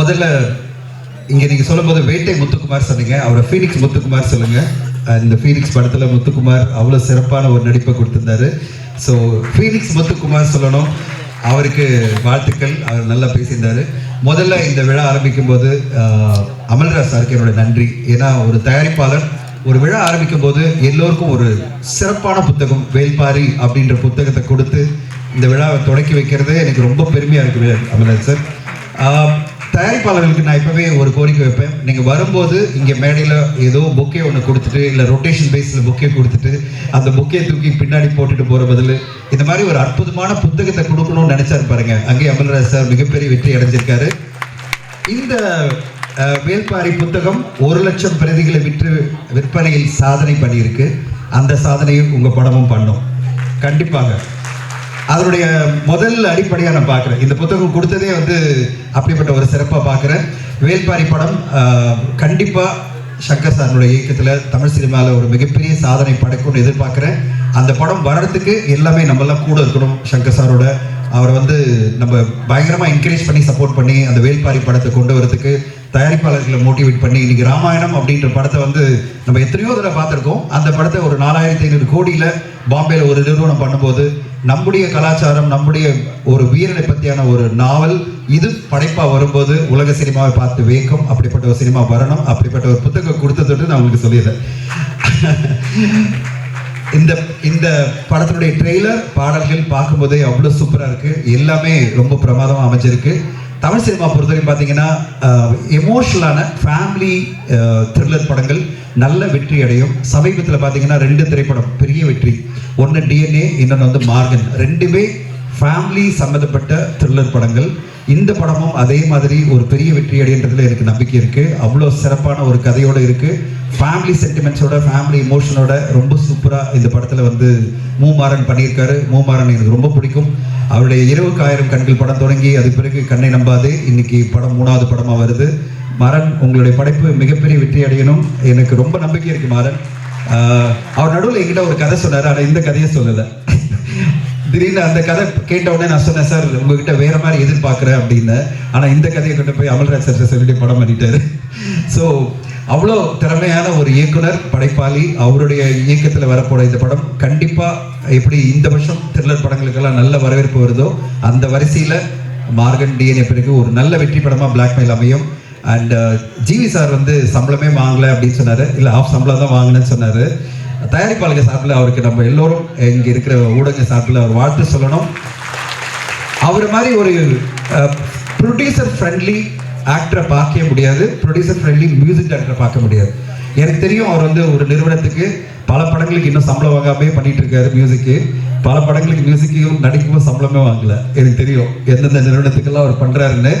முதல்ல இங்கே நீங்கள் சொல்லும்போது வேட்டை முத்துக்குமார் சொன்னீங்க, அவரை ஃபீனிக்ஸ் முத்துக்குமார் சொல்லுங்கள். இந்த ஃபீனிக்ஸ் படத்தில் முத்துக்குமார் அவ்வளோ சிறப்பான ஒரு நடிப்பை கொடுத்துருந்தாரு. ஸோ ஃபீனிக்ஸ் முத்துக்குமார் சொல்லணும், அவருக்கு வாழ்த்துக்கள். அவர் நல்லா பேசியிருந்தார். முதல்ல இந்த விழா ஆரம்பிக்கும் போது அமல்ராஜ் சாருக்கு என்னோட நன்றி. ஏன்னா ஒரு தயாரிப்பாளர் ஒரு விழா ஆரம்பிக்கும் போது எல்லோருக்கும் ஒரு சிறப்பான புத்தகம் வேல்பாரி அப்படின்ற புத்தகத்தை கொடுத்து இந்த விழாவை தொடக்கி வைக்கிறது எனக்கு ரொம்ப பெருமையாக இருக்குது அமல்ராஜ் சார். தயாரிப்பாளர்களுக்கு நான் இப்போவே ஒரு கோரிக்கை வைப்பேன். நீங்கள் வரும்போது இங்கே மேடையில் ஏதோ பொக்கே ஒன்று கொடுத்துட்டு இல்லை ரொட்டேஷன் பேஸில் பொக்கே கொடுத்துட்டு அந்த பொக்கே தூக்கி பின்னாடி போட்டுட்டு போகிற பதில் இந்த மாதிரி ஒரு அற்புதமான புத்தகத்தை கொடுக்கணும்னு நினச்சாரு பாருங்க. அங்கேயே அமல்ராஜ் சார் மிகப்பெரிய வெற்றி அடைஞ்சிருக்காரு. இந்த வேல்பாரி புத்தகம் 1,00,000 பிரதிகளை விற்பனையில் சாதனை பண்ணியிருக்கு. அந்த சாதனையும் உங்கள் படமும் பண்ணும் கண்டிப்பாக. அதனுடைய முதல் அடிப்படையாக நான் பார்க்குறேன். இந்த புத்தகம் கொடுத்ததே அப்படிப்பட்ட ஒரு சிறப்பாக பார்க்குறேன். வேல்பாரி படம் கண்டிப்பாக சங்கர் சாருடைய இயக்கத்தில் தமிழ் சினிமாவில் ஒரு மிகப்பெரிய சாதனை படைக்கும்னு எதிர்பார்க்குறேன். அந்த படம் வர்றதுக்கு எல்லாமே நம்மெல்லாம் கூட இருக்கணும். சங்கர் சாரோட அவரை நம்ம பயங்கரமாக என்கரேஜ் பண்ணி சப்போர்ட் பண்ணி அந்த வேல்பாரி படத்தை கொண்டு வரதுக்கு தயாரிப்பாளர்களை மோட்டிவேட் பண்ணி இன்னைக்கு ராமாயணம் அப்படின்ற படத்தை நம்ம எத்தனையோ தடவை பார்த்துருக்கோம். அந்த படத்தை ஒரு 4,500 கோடியில் பாம்பேயில் ஒரு நிறுவனம் பண்ணும்போது நம்முடைய கலாச்சாரம் நம்முடைய ஒரு வீரனை பற்றியான ஒரு நாவல் இது படைப்பாக வரும்போது உலக சினிமாவை பார்த்து வேக்கும். அப்படிப்பட்ட ஒரு சினிமா வரணும். அப்படிப்பட்ட ஒரு புத்தகம் கொடுத்ததுட்டு நான் உங்களுக்கு சொல்லிடுறேன். இந்த படத்தினுடைய ட்ரெய்லர் பாடல்கள் பார்க்கும்போதே அவ்வளோ சூப்பராக இருக்குது. எல்லாமே ரொம்ப பிரமாதமாக அமைஞ்சிருக்கு. தமிழ் சினிமா பொறுத்தவரைக்கும் பார்த்தீங்கன்னா எமோஷனலான ஃபேமிலி த்ரில்லர் படங்கள் நல்ல வெற்றி அடையும். சமீபத்தில் பார்த்தீங்கன்னா 2 திரைப்படம் பெரிய வெற்றி. ஒன்று DNA, இன்னொன்று மார்கன். 2மே ஃபேமிலி சம்மந்தப்பட்ட த்ரில்லர் படங்கள். இந்த படமும் அதே மாதிரி ஒரு பெரிய வெற்றி அடைன்றதுல எனக்கு நம்பிக்கை இருக்குது. அவ்வளோ சிறப்பான ஒரு கதையோடு இருக்குது. ஃபேமிலி சென்டிமெண்ட்ஸோட ஃபேமிலி எமோஷனோட ரொம்ப சூப்பராக இந்த படத்தில் மூமாறன் பண்ணியிருக்காரு. மூமாறன் எனக்கு ரொம்ப பிடிக்கும். அவருடைய 20,000 கண்கள் படம் தொடங்கி அது பிறகு கண்ணை நம்பாதே இன்னைக்கு படம் 3வது படமாக வருது. மாறன் உங்களுடைய படைப்பு மிகப்பெரிய வெற்றி அடையணும். எனக்கு ரொம்ப நம்பிக்கை இருக்குது மாறன். அவர் நடுவில் என்கிட்ட ஒரு கதை சொன்னார், ஆனால் இந்த கதையை சொல்லலை. திடீர்னு அந்த கதை கேட்ட உடனே நான் சொன்னேன், சார் உங்ககிட்ட வேற மாதிரி எதிர்பார்க்குறேன் அப்படின்னு. ஆனால் இந்த கதையை கொண்டு போய் அமல்ராஜ் சார் சொல்லிட்டு படம் பண்ணிட்டாரு. ஸோ அவ்வளோ திறமையான ஒரு இயக்குனர் படைப்பாளி. அவருடைய இயக்கத்தில் வரப்போட இந்த படம் கண்டிப்பாக எப்படி இந்த வருஷம் த்ரில்லர் படங்களுக்கெல்லாம் நல்ல வரவேற்பு வருதோ அந்த வரிசையில் மார்கன் டிஎன்ஏ பிறகு ஒரு நல்ல வெற்றி படமாக பிளாக்மெயில் அமையும். அண்ட் ஜிவி சார் வந்து சம்பளமே வாங்கலை அப்படின்னு சொன்னார். இல்லை ஆஃப் சம்பளம் தான் வாங்கினேன்னு சொன்னார். தயாரிப்பாளர்கள் சார்பில் அவருக்கு நம்ம எல்லோரும் இங்கே இருக்கிற ஊடக சார்பில் அவர் வாழ்த்து சொல்லணும். அவர் மாதிரி ஒரு ப்ரொடியூசர் ஃப்ரெண்ட்லி ஆக்டரை பார்க்க முடியாது, ப்ரொடியூசர் ஃப்ரெண்ட்லி மியூசிக் டைரக்டரை பார்க்க முடியாது. எனக்கு தெரியும் அவர் வந்து ஒரு நிறுவனத்துக்கு பல படங்களுக்கு இன்னும் சம்பளம் வாங்காமே பண்ணிட்டு இருக்காரு. மியூசிக்கு பல படங்களுக்கு மியூசிக்கையும் நடிக்கும்போது சம்பளமே வாங்கல. எனக்கு தெரியும் எந்தெந்த நிறுவனத்துக்கெல்லாம் அவர் பண்ணுறாருன்னு.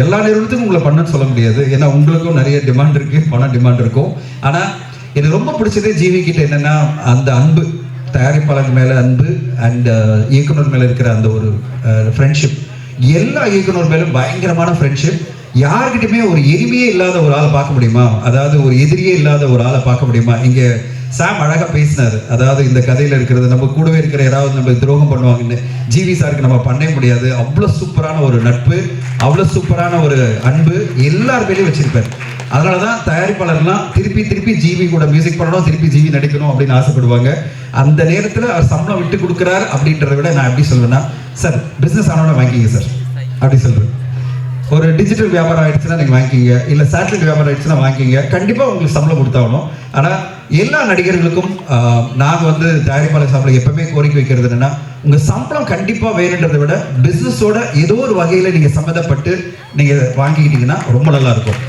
எல்லா நிறுவனத்துக்கும் உங்களை பண்ணணும்னு சொல்ல முடியாது, ஏன்னா உங்களுக்கும் நிறைய டிமாண்ட் இருக்குது, பணம் டிமாண்ட் இருக்கும். ஆனால் எனக்கு ரொம்ப பிடிச்சதே ஜிவி கிட்ட என்னென்னா அந்த அன்பு, தயாரிப்பாளர் மேலே அன்பு அண்ட் இயக்குனர் மேலே இருக்கிற அந்த ஒரு ஃப்ரெண்ட்ஷிப். எல்லா இயக்குனர் மேலும் பயங்கரமான ஃப்ரெண்ட்ஷிப். யாருக்கிட்டுமே ஒரு எளிமையே இல்லாத ஒரு ஆளை பார்க்க முடியுமா, அதாவது ஒரு எதிரியே இல்லாத ஒரு ஆளை பார்க்க முடியுமா? இங்கே சாம் அழகாக பேசினார். அதாவது இந்த கதையில் இருக்கிறது நம்ம கூடவே இருக்கிற யாராவது நம்ம துரோகம் பண்ணுவாங்கன்னு ஜிவி சாருக்கு நம்ம பண்ணவே முடியாது. அவ்வளோ சூப்பரான ஒரு நட்பு, அவ்வளோ சூப்பரான ஒரு அன்பு எல்லார் மேலேயும் வச்சிருப்பார். அதனால தான் தயாரிப்பாளர்லாம் திருப்பி ஜிவி கூட மியூசிக் பண்ணணும், திருப்பி ஜிவி நடிக்கணும் அப்படின்னு ஆசைப்படுவாங்க. அந்த நேரத்தில் அவர் சம்பளம் விட்டு கொடுக்குறார் அப்படின்றத விட நான் எப்படி சொல்வேன்னா, சார் பிஸ்னஸ் ஆனோட வாங்கிங்க சார் அப்படி சொல்கிறேன். ஒரு டிஜிட்டல் வியாபாரம் ஆயிடுச்சுன்னா நீங்கள் வாங்கிக்கிங்க, இல்லை சேட்டலைட் வியாபாரம் ஆயிடுச்சுன்னா வாங்கிக்கிங்க, கண்டிப்பாக உங்களுக்கு சம்பளம் கொடுத்தாகணும். ஆனால் எல்லா நடிகர்களுக்கும் நாங்கள் வந்து தயாரிப்பாளர் சார்பில் எப்பவுமே கோரிக்கை வைக்கிறது என்னென்னா, உங்கள் சம்பளம் கண்டிப்பாக வேணுன்றதை விட பிஸ்னஸோட ஏதோ ஒரு வகையில் நீங்கள் சம்மந்தப்பட்டு நீங்கள் வாங்கிக்கிட்டீங்கன்னா ரொம்ப நல்லாயிருக்கும்.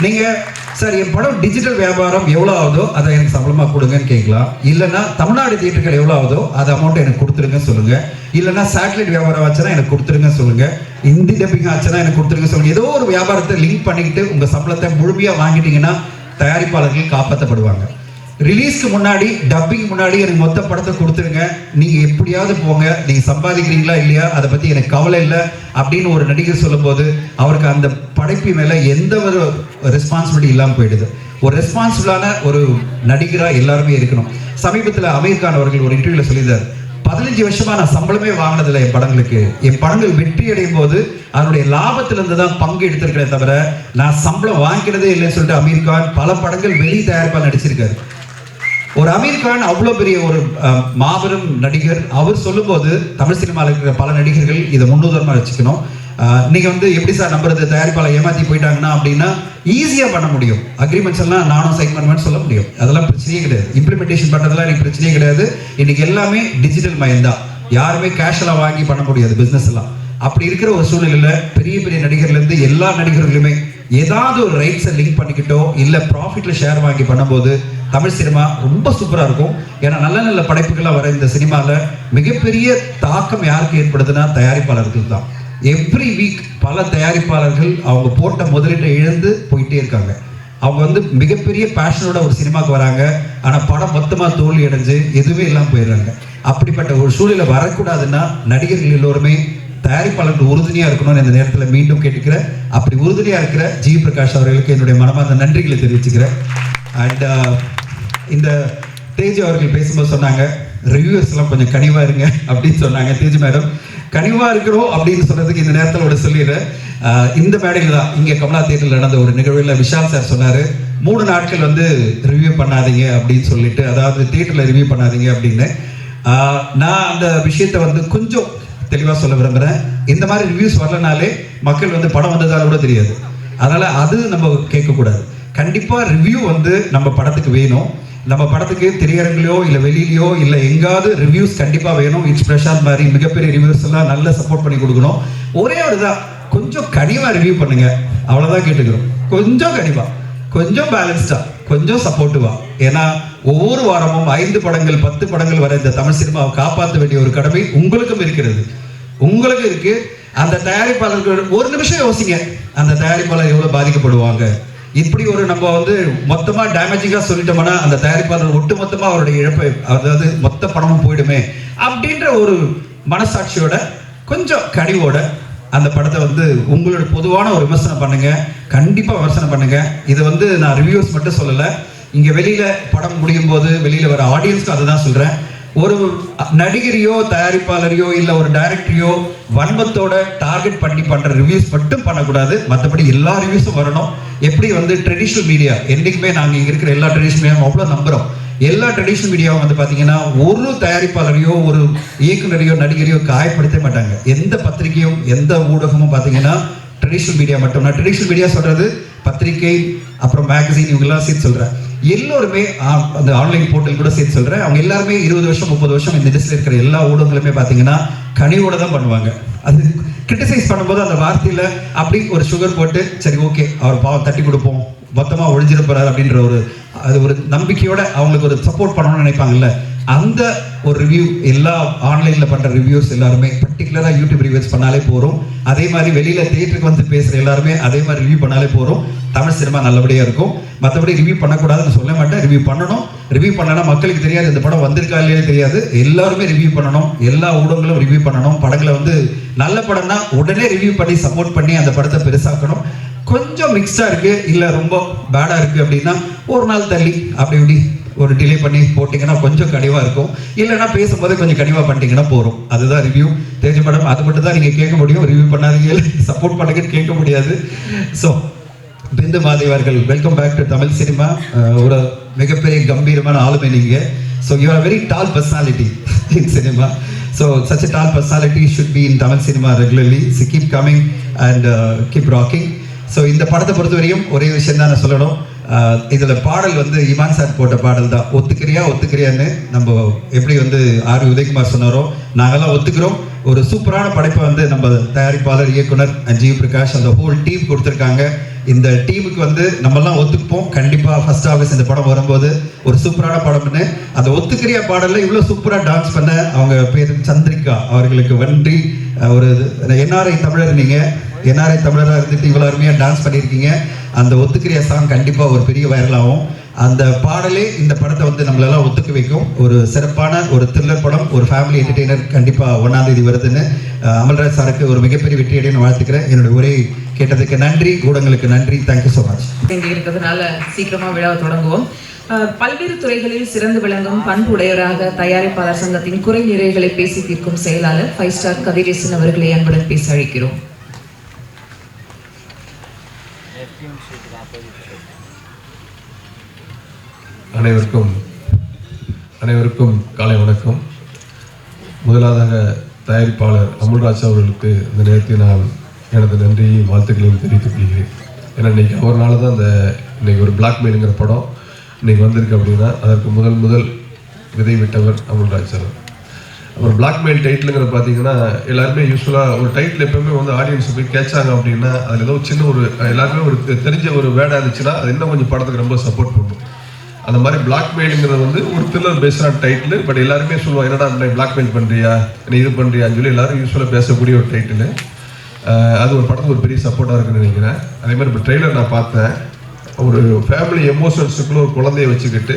நீங்கள் சார் என் படம் டிஜிட்டல் வியாபாரம் எவ்வளோ ஆகுதோ அதை எனக்கு சம்பளமாக கொடுங்கன்னு கேட்கலாம். இல்லைன்னா தமிழ்நாடு தியேட்டர்கள் எவ்வளோ ஆகுதோ அது அமௌண்ட் எனக்கு கொடுத்துருங்கன்னு சொல்லுங்கள். இல்லைன்னா சேட்டலைட் வியாபாரம் ஆச்சுன்னா எனக்கு கொடுத்துருங்கன்னு சொல்லுங்கள். ஹிந்தி டப்பிங் ஆச்சுன்னா எனக்கு கொடுத்துருங்க சொல்லுங்கள். ஏதோ ஒரு வியாபாரத்தை லிங்க் பண்ணிக்கிட்டு உங்கள் சம்பளத்தை முழுமையாக வாங்கிட்டீங்கன்னா தயாரிப்பாளர்கள் காப்பாற்றப்படுவாங்க. ரிலீஸ்க்கு முன்னாடி டப்பிங் முன்னாடி எனக்கு மொத்த படத்தை கொடுத்துருங்க, நீங்கள் எப்படியாவது போங்க, நீங்கள் சம்பாதிக்கிறீங்களா இல்லையா அதை பற்றி எனக்கு கவலை இல்லை அப்படின்னு ஒரு நடிகர் சொல்லும்போது அவருக்கு அந்த படைப்பு மேலே எந்த ஒரு ரெஸ்பான்சிபிலிட்டி இல்லாமல் போயிடுது. ஒரு ரெஸ்பான்சிபிளான ஒரு நடிகராக எல்லாருமே இருக்கணும். சமீபத்தில் அமீர் கான் அவர்கள் ஒரு இன்டர்வியூவில் சொல்லியிருந்தார், 15 வருஷமா நான் சம்பளமே வாங்கினதில்லை என் படங்களுக்கு. என் படங்கள் வெற்றி அடையும் போது அதனுடைய லாபத்திலிருந்து தான் பங்கு எடுத்திருக்கிறேன் தவிர நான் சம்பளம் வாங்கிக்கிறதே இல்லைன்னு சொல்லிட்டு அமீர் கான் பல படங்கள் வெளி தயாரிப்பால் நடிச்சிருக்காரு. ஒரு அமீர் கான் அவ்வளோ பெரிய ஒரு மாபெரும் நடிகர். அவர் சொல்லும்போது தமிழ் சினிமாவில் இருக்கிற பல நடிகர்கள் இதை முன்னுதாரணமாக வச்சுக்கணும். நீங்கள் வந்து எப்படி சார் நம்புறது, தயாரிப்பாளர் ஏமாற்றி போயிட்டாங்கன்னா அப்படின்னா ஈஸியாக பண்ண முடியும். அக்ரிமெண்ட்ஸ் எல்லாம் நானும் சைன் பண்ணுவேன்னு சொல்ல முடியும், அதெல்லாம் பிரச்சனையே கிடையாது. இம்ப்ளிமெண்டேஷன் பண்ணுறதுலாம் எனக்கு பிரச்சனையே கிடையாது. இன்னைக்கு எல்லாமே டிஜிட்டல் மயம்தான், யாருமே கேஷெல்லாம் வாங்கி பண்ண முடியாது பிஸ்னஸ் எல்லாம். அப்படி இருக்கிற ஒரு சூழ்நிலையில் பெரிய பெரிய நடிகர்லேருந்து எல்லா நடிகர்களுமே ஏதாவது ஒரு ரைட்ஸை லிங்க் பண்ணிக்கிட்டோ இல்லை ப்ராஃபிட்டில் ஷேர் வாங்கி பண்ணும்போது தமிழ் சினிமா ரொம்ப சூப்பராக இருக்கும். ஏன்னா நல்ல நல்ல படைப்புகளாக வர இந்த சினிமாவில் மிகப்பெரிய தாக்கம் யாருக்கு ஏற்படுதுன்னா தயாரிப்பாளர்கள் தான். எவ்ரி வீக் பல தயாரிப்பாளர்கள் அவங்க போட்ட முதலீட்டை இழந்து போயிட்டே இருக்காங்க. அவங்க வந்து மிகப்பெரிய பேஷனோட ஒரு சினிமாவுக்கு வராங்க, ஆனால் படம் மொத்தமாக தோல்வி அடைஞ்சு எதுவுமே இல்லாமல் போயிடுறாங்க. அப்படிப்பட்ட ஒரு சூழ்நிலை வரக்கூடாதுன்னா நடிகர்கள் எல்லோருமே தயாரிப்பாளர்கள் உறுதுணையாக இருக்கணும்னு இந்த நேரத்தில் மீண்டும் கேட்டுக்கிறேன். அப்படி உறுதுணையாக இருக்கிற ஜி பிரகாஷ் அவர்களுக்கு என்னுடைய மனமார்ந்த நன்றிகளை தெரிவிச்சுக்கிறேன். அண்ட் இந்த தேஜ் அவர்கள் பேசும்போது சொன்னாங்க, ரிவ்யூஸ்லாம் கொஞ்சம் கனிவாக இருங்க அப்படின்னு சொன்னாங்க. தேஜ் மேடம் கனிவாக இருக்கிறோம் அப்படின்னு சொன்னதுக்கு இந்த நேரத்தில் ஒரு சொல்லிடுறேன். இந்த மேடையில் தான் இங்கே கமலா தியேட்டரில் நடந்த ஒரு நிகழ்வில் விஷால் சார் சொன்னார், 3 நாட்கள் வந்து ரிவ்யூ பண்ணாதீங்க அப்படின்னு சொல்லிட்டு, அதாவது தியேட்டரில் ரிவ்யூ பண்ணாதீங்க அப்படின்னு. நான் அந்த விஷயத்தை வந்து கொஞ்சம் தெளிவாக சொல்ல விரும்புகிறேன். இந்த மாதிரி ரிவ்யூஸ் வரலனாலே மக்கள் வந்து படம் வந்ததால கூட தெரியாது. அதனால் அது நம்ம கேட்கக்கூடாது. கண்டிப்பாக ரிவ்யூ வந்து நம்ம படத்துக்கு வேணும். நம்ம படத்துக்கு திரையரங்கிலையோ இல்லை வெளியிலையோ இல்லை எங்காவது ரிவ்யூஸ் கண்டிப்பாக வேணும். இட்ஸ் பிரசாந்த் மாதிரி மிகப்பெரிய ரிவ்யூஸ் எல்லாம் நல்ல சப்போர்ட் பண்ணி கொடுக்கணும். ஒரே ஒரு தான், கொஞ்சம் கனிவாக ரிவ்யூ பண்ணுங்க, அவ்வளோதான் கேட்டுக்கிறோம். கொஞ்சம் கனிவாக, கொஞ்சம் பேலன்ஸ்டாக, கொஞ்சம் சப்போர்ட்டிவாக. ஏன்னா ஒவ்வொரு வாரமும் 5 படங்கள் 10 படங்கள் வர இந்த தமிழ் சினிமாவை காப்பாற்ற வேண்டிய ஒரு கடமை உங்களுக்கும் இருக்கிறது, உங்களுக்கு இருக்கு. அந்த தயாரிப்பாளர்கள் ஒரு நிமிஷம் யோசிங்க, அந்த தயாரிப்பாளர் எவ்வளோ பாதிக்கப்படுவாங்க. இப்படி ஒரு நம்ம வந்து மொத்தமாக டேமேஜிங்காக சொல்லிட்டோம்னா அந்த தயாரிப்பாளர் ஒட்டு மொத்தமாக அவருடைய இழப்பை, அதாவது மொத்த பணமும் போயிடுமே அப்படின்ற ஒரு மனசாட்சியோட கொஞ்சம் கனிவோட அந்த படத்தை வந்து உங்களோட பொதுவான ஒரு விமர்சனம் பண்ணுங்க, கண்டிப்பாக விமர்சனம் பண்ணுங்க. இது வந்து நான் ரிவ்யூஸ் மட்டும் சொல்லலை, இங்கே வெளியில் படம் முடியும் போது வெளியில் வர ஆடியன்ஸ்க்கு அதை தான் சொல்கிறேன். ஒரு நடிகரையோ தயாரிப்பாளரையோ இல்லை ஒரு டைரக்டரையோ வன்மத்தோட டார்கெட் பண்ணி பண்ணுற ரிவ்யூஸ் மட்டும் பண்ணக்கூடாது. மற்றபடி எல்லா ரிவ்யூஸும் வரணும். எப்படி வந்து ட்ரெடிஷ்னல் மீடியா என்றைக்குமே நாங்கள் இங்கே இருக்கிற எல்லா ட்ரெடிஷ்னல் மீடியாவும் அவ்வளோ நம்புகிறோம். எல்லா ட்ரெடிஷ்னல் மீடியாவும் வந்து பார்த்தீங்கன்னா ஒரு தயாரிப்பாளரையோ ஒரு இயக்குனரையோ நடிகரையோ காயப்படுத்த மாட்டாங்க. எந்த பத்திரிகையும் எந்த ஊடகமும் பார்த்தீங்கன்னா ட்ரெடிஷ்னல் மீடியா மட்டும். நான் ட்ரெடிஷ்னல் மீடியா சொல்கிறது பத்திரிகை, அப்புறம் மேகசின், இவங்கெல்லாம் சேர்த்து சொல்கிறேன். எல்லோருமே அந்த ஆன்லைன் போர்ட்டல் கூட சேர்த்து சொல்கிறேன். அவங்க எல்லாருமே 20 வருஷம் 30 வருஷம் இந்த இண்டஸ்ட்ரியில் இருக்கிற எல்லா ஊடகங்களுமே பார்த்தீங்கன்னா கனிவோட தான் பண்ணுவாங்க. அது கிரிட்டிசைஸ் பண்ணும்போது அந்த வார்த்தையில் அப்படி ஒரு சுகர் போட்டு சரி ஓகே அவர் பாவம் தட்டி கொடுப்போம், மொத்தமாக ஒழிஞ்சிட போகிறார் அப்படின்ற ஒரு நம்பிக்கையோட அவங்களுக்கு ஒரு சப்போர்ட் பண்ணணும்னு நினைப்பாங்கல்ல. அந்த ஒரு ரிவ்யூ எல்லா ஆன்லைனில் பண்ணுற ரிவ்யூஸ் எல்லாருமே பர்டிகுலராக யூடியூப் ரிவ்யூஸ் பண்ணாலே போகிறோம். அதே மாதிரி வெளியில் தியேட்டருக்கு வந்து பேசுகிற எல்லாருமே அதே மாதிரி ரிவ்யூ பண்ணாலே போகிறோம். தமிழ் சினிமா நல்லபடியாக இருக்கும். மற்றபடி ரிவ்யூ பண்ணக்கூடாதுன்னு சொல்ல மாட்டேன். ரிவ்யூ பண்ணணும். ரிவ்யூ பண்ணனா மக்களுக்கு தெரியாது இந்த படம் வந்திருக்கா இல்லையே தெரியாது. எல்லாருமே ரிவ்யூ பண்ணணும். எல்லா ஊடகங்களும் ரிவ்யூ பண்ணணும். படங்களை வந்து நல்ல படம்னா உடனே ரிவ்யூ பண்ணி சப்போர்ட் பண்ணி அந்த படத்தை பெருசாக்கணும். கொஞ்சம் மிக்ஸ்டாக இருக்குது இல்லை ரொம்ப பேடாக இருக்குது அப்படின்னா ஒரு நாள் தள்ளி அப்படி இப்படி ஒரு டிலே பண்ணி போட்டிங்கன்னா கொஞ்சம் கனிவாக இருக்கும். இல்லைன்னா பேசும்போது கொஞ்சம் கனிவாக பண்ணிட்டீங்கன்னா போகிறோம். அதுதான் ரிவ்யூ. தெரிஞ்ச படம் அது மட்டும் தான் நீங்கள் கேட்க முடியும். ரிவ்யூ பண்ணாதீங்க, சப்போர்ட் பண்ணுங்கன்னு கேட்க முடியாது. ஸோ பிந்து மாதேவி அவர்கள், welcome back to Tamil cinema. ஒரு மிகப்பெரிய கம்பீரமான ஆளுமை நீங்கள். So you are very tall personality in cinema. So such a tall personality should be in Tamil cinema regularly. So keep coming and keep rocking. So இந்த படத்தை பொறுத்தவரையும் ஒரே விஷயம் தான் நான் சொல்லணும். இதில் பாடல் வந்து இமான் சார் போட்ட பாடல் தான். ஒத்துக்கிறியான்னு நம்ம எப்படி வந்து ஆர் உதயகுமார் சொன்னாரோ நாங்கள்லாம் ஒத்துக்கிறோம். ஒரு சூப்பரான படைப்பை வந்து நம்ம தயாரிப்பாளர், இயக்குனர் ஜிவி பிரகாஷ் அந்த ஹோல் டீம் கொடுத்துருக்காங்க. இந்த டீமுக்கு வந்து நம்மெல்லாம் ஒத்துக்குப்போம். கண்டிப்பாக ஃபர்ஸ்ட் ஆகஸ்ட் இந்த படம் வரும்போது ஒரு சூப்பரான படம்னு. அந்த ஒத்துக்கிறியா பாடலில் இவ்வளோ சூப்பராக டான்ஸ் பண்ண அவங்க பேர் சந்திரிகா அவர்களுக்கு நன்றி. ஒரு என்ஆர்ஐ தமிழர், நீங்கள் என்ஆர்ஐ தமிழராக இருந்துட்டு இவ்வளோ அருமையாக டான்ஸ் பண்ணியிருக்கீங்க. அந்த ஒத்துக்கிறியா சாங் கண்டிப்பாக ஒரு பெரிய வைரலாகும். அந்த பாடலே இந்த படத்தை வந்து நம்மளெல்லாம் ஒத்துக்க வைக்கும். ஒரு சிறப்பான ஒரு த்ரில்லர் படம், ஒரு ஃபேமிலி என்டர்டெய்னர். கண்டிப்பாக 1ஆம் தேதி வருதுன்னு அமல்ராஜ் சாருக்கு ஒரு மிகப்பெரிய வெற்றியடைய வாழ்த்துக்கிறேன். என்னுடைய உரை கேட்டதுக்கு நன்றி, ஊடகங்களுக்கு நன்றி. Thank you so much. இங்கே இருக்கிறதுனால சீக்கிரமாக விழாவை தொடங்குவோம். பல்வேறு துறைகளில் சிறந்து விளங்கும் பண்புடையவராக தயாரிப்பாளர் சங்கத்தின் குறை நிறைகளை பேசி தீர்க்கும் செயலாளர் 5 ஸ்டார் கதிரேசன் அவர்களை அன்புடன் பேச அழைக்கிறோம். அனைவருக்கும் காலை வணக்கம். முதலாவதாக தயாரிப்பாளர் அமுல்ராஜ் அவர்களுக்கு இந்த நேரத்தில் நான் எனது நன்றியையும் வாழ்த்துக்களையும் தெரிவித்துக் கொள்கிறேன். ஏன்னா இன்றைக்கி அவரால் தான் இன்றைக்கி ஒரு பிளாக்மெயிலுங்கிற படம் இன்றைக்கி வந்திருக்கு. அப்படின்னா அதற்கு முதல் விதை விட்டவர் அமுல்ராஜ் சார். அப்புறம் பிளாக்மெயில் டைட்டிலுங்கிற பார்த்தீங்கன்னா எல்லாருமே யூஸ்வலாக ஒரு டைட்டில் எப்பவுமே வந்து ஆடியன்ஸ் போய் கேட்சாங்க அப்படின்னா அதில் ஏதோ சின்ன ஒரு எல்லாருமே ஒரு தெரிஞ்ச ஒரு வேர்டாக இருந்துச்சுன்னா அது இன்னும் கொஞ்சம் படத்துக்கு ரொம்ப சப்போர்ட் பண்ணும். அந்த மாதிரி பிளாக்மெயிலுங்கிறது வந்து ஒரு த்ரில்லர் பேஸ்டான டைட்டில். பட் எல்லாருமே சொல்லுவாங்க என்னடா பிளாக்மெயில் பண்ணுறியா, என்ன இது பண்ணுறியான்னு சொல்லி எல்லாரும் யூஸ்வலாக பேசக்கூடிய ஒரு டைட்டில். அது ஒரு படத்துக்கு ஒரு பெரிய சப்போர்ட்டாக இருக்குன்னு நினைக்கிறேன். அதே மாதிரி இப்போ ட்ரெய்லர் நான் பார்த்தேன். ஒரு ஃபேமிலி எமோஷன்ஸுக்குள்ள ஒரு குழந்தைய வச்சுக்கிட்டு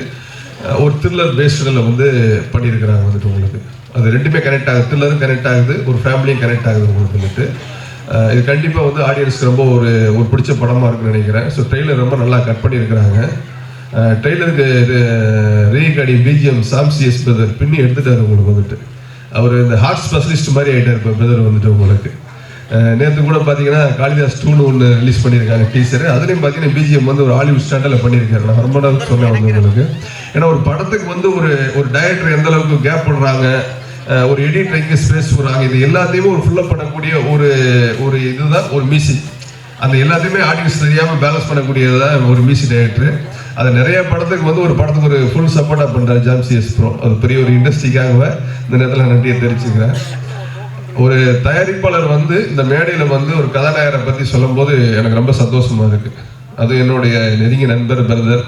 ஒரு த்ரில்லர் பேஸ்டில் வந்து பண்ணியிருக்கிறாங்க வந்துட்டு உங்களுக்கு. அது ரெண்டுமே கனெக்ட் ஆகுது. த்ரில்லரும் கனெக்ட் ஆகுது, ஒரு ஃபேமிலியும் கனெக்ட் ஆகுது உங்களுக்கு வந்துட்டு. இது கண்டிப்பாக வந்து ஆடியன்ஸ்க்கு ரொம்ப ஒரு பிடிச்ச படமாக இருக்குன்னு நினைக்கிறேன். ஸோ ட்ரெய்லர் ரொம்ப நல்லா கட் பண்ணியிருக்கிறாங்க. ட்ரெய்லருக்கு ரீகாடி பிஜிஎம் சாம்சிஎஸ் பிரதர் பின்னி எடுத்துட்டார் உங்களுக்கு வந்துட்டு. அவர் இந்த ஹார்ட் ஸ்பெஷலிஸ்ட் மாதிரி ஆகிட்டார் இப்போ பிரதர் வந்துட்டு உங்களுக்கு. நேற்று கூட பார்த்தீங்கன்னா காளிதாஸ் 2 ஒன்று ரிலீஸ் பண்ணியிருக்காங்க டீசர். அதுலேயும் பார்த்தீங்கன்னா பிஜிஎம் வந்து ஒரு ஹாலிவுட் ஸ்டாண்டில் பண்ணியிருக்காரு. நான் ரொம்ப நாள் சொன்னேன் வந்து உங்களுக்கு. ஏன்னா ஒரு படத்துக்கு வந்து ஒரு டைரக்டர் எந்த அளவுக்கு கேப் பண்ணுறாங்க, ஒரு எடிட்டர் எங்கே ஸ்பேஸ் விடுறாங்க, இது எல்லாத்தையுமே ஒரு ஃபுல்லப் பண்ணக்கூடிய ஒரு இதுதான் ஒரு மியூசிக். அந்த எல்லாத்தையுமே ஆடியன்ஸ் தெரியாமல் பேலன்ஸ் பண்ணக்கூடியது தான் ஒரு மியூசிக் டைரக்டர். அது நிறைய படத்துக்கு வந்து ஒரு படத்துக்கு ஒரு ஃபுல் சப்போர்ட்டாக பண்ணுறாரு ஜாம்சிஎஸ் ப்ரோ. அது பெரிய ஒரு இண்டஸ்ட்ரிக்காகவே இந்த நேரத்தில் நன்றியை தெரிவிச்சுக்கிறேன். ஒரு தயாரிப்பாளர் வந்து இந்த மேடையில் வந்து ஒரு கதாநாயகரை பற்றி சொல்லும்போது எனக்கு ரொம்ப சந்தோஷமாக இருக்குது. அது என்னுடைய நெருங்கிய நண்பர் பிரதர்.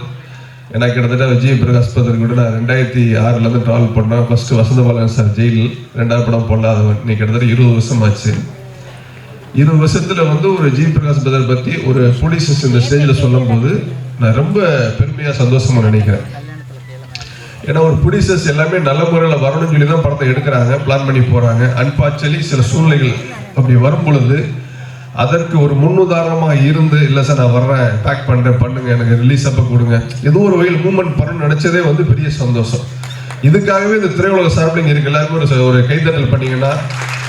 எனக்கு கிட்டத்தட்ட ஜிவி பிரகாஷ் பிரதர் கூட நான் 2006 ட்ராவல் பண்ணேன். ஃபஸ்ட்டு வசந்தபாலன் சார் ஜெயில், 2வது படம் பொல்லாதவன். இன்னைக்கு கிட்டத்தட்ட 20 வருஷம் ஆச்சு. 20 வருஷத்தில் வந்து ஒரு ஜிவி பிரகாஷ் பிரதர் பற்றி ஒரு ப்ரொடியூசர்ஸ் இந்த ஸ்டேஜில் சொல்லும்போது நான் ரொம்ப பெருமையாக சந்தோஷமாக நினைக்கிறேன். ஏன்னா ஒரு ப்ரொடியூசர்ஸ் எல்லாமே நல்ல முறையில் வரணும்னு சொல்லி தான் படத்தை எடுக்கிறாங்க, பிளான் பண்ணி போகிறாங்க. அன்பார்ச்சுனேட்லி சில சூழ்நிலைகள் அப்படி வரும் பொழுது அதற்கு ஒரு முன்னுதாரணமாக இருந்து இல்லை சார் நான் வர்றேன், பேக் பண்ணுறேன், பண்ணுங்க, எனக்கு ரிலீஸ் அப்போ கொடுங்க, ஏதோ ஒரு வகையில் மூவ்மெண்ட் பண்ணணும்னு நினச்சதே வந்து பெரிய சந்தோஷம். இதுக்காகவே இந்த திரையுலக சார்பில் இருக்கு எல்லாருமே ஒரு கைத்தட்டல் பண்ணிங்கன்னா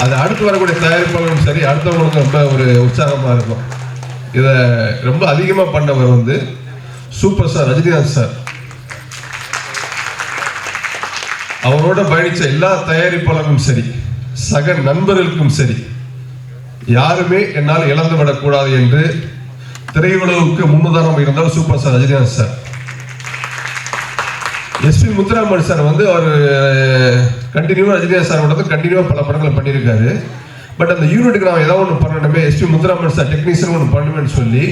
அது அடுத்து வரக்கூடிய தயாரிப்பாளர்களும் சரி அடுத்தவங்களுக்கும் ரொம்ப ஒரு உற்சாகமாக இருக்கும். இதை ரொம்ப அதிகமாக பண்ணவர் வந்து சூப்பர் ஸ்டார் ரஜினிகாந்த் சார். அவரோட பயணித்த எல்லா தயாரிப்பாளர்களும் சரி, சக நண்பர்களுக்கும் சரி, யாருமே என்னால் இழந்து விடக்கூடாது என்று திரையுலகுக்கு முன்னுதாரணம் இருந்தால் super star Rajinikanth sir. SP Muthuraman sir வந்து அவர் கண்டினியூவாக ரஜினிகாந்த் சார் வந்து கண்டினியூவாக பல படங்களை பண்ணியிருக்காரு. பட் அந்த யூனிட்டுக்கு நான் ஏதாவது ஒன்று பண்ணணுமே, எஸ்பி முத்துராமன் சார் டெக்னீஷியன் ஒன்று பண்ணுவேன்னு சொல்லி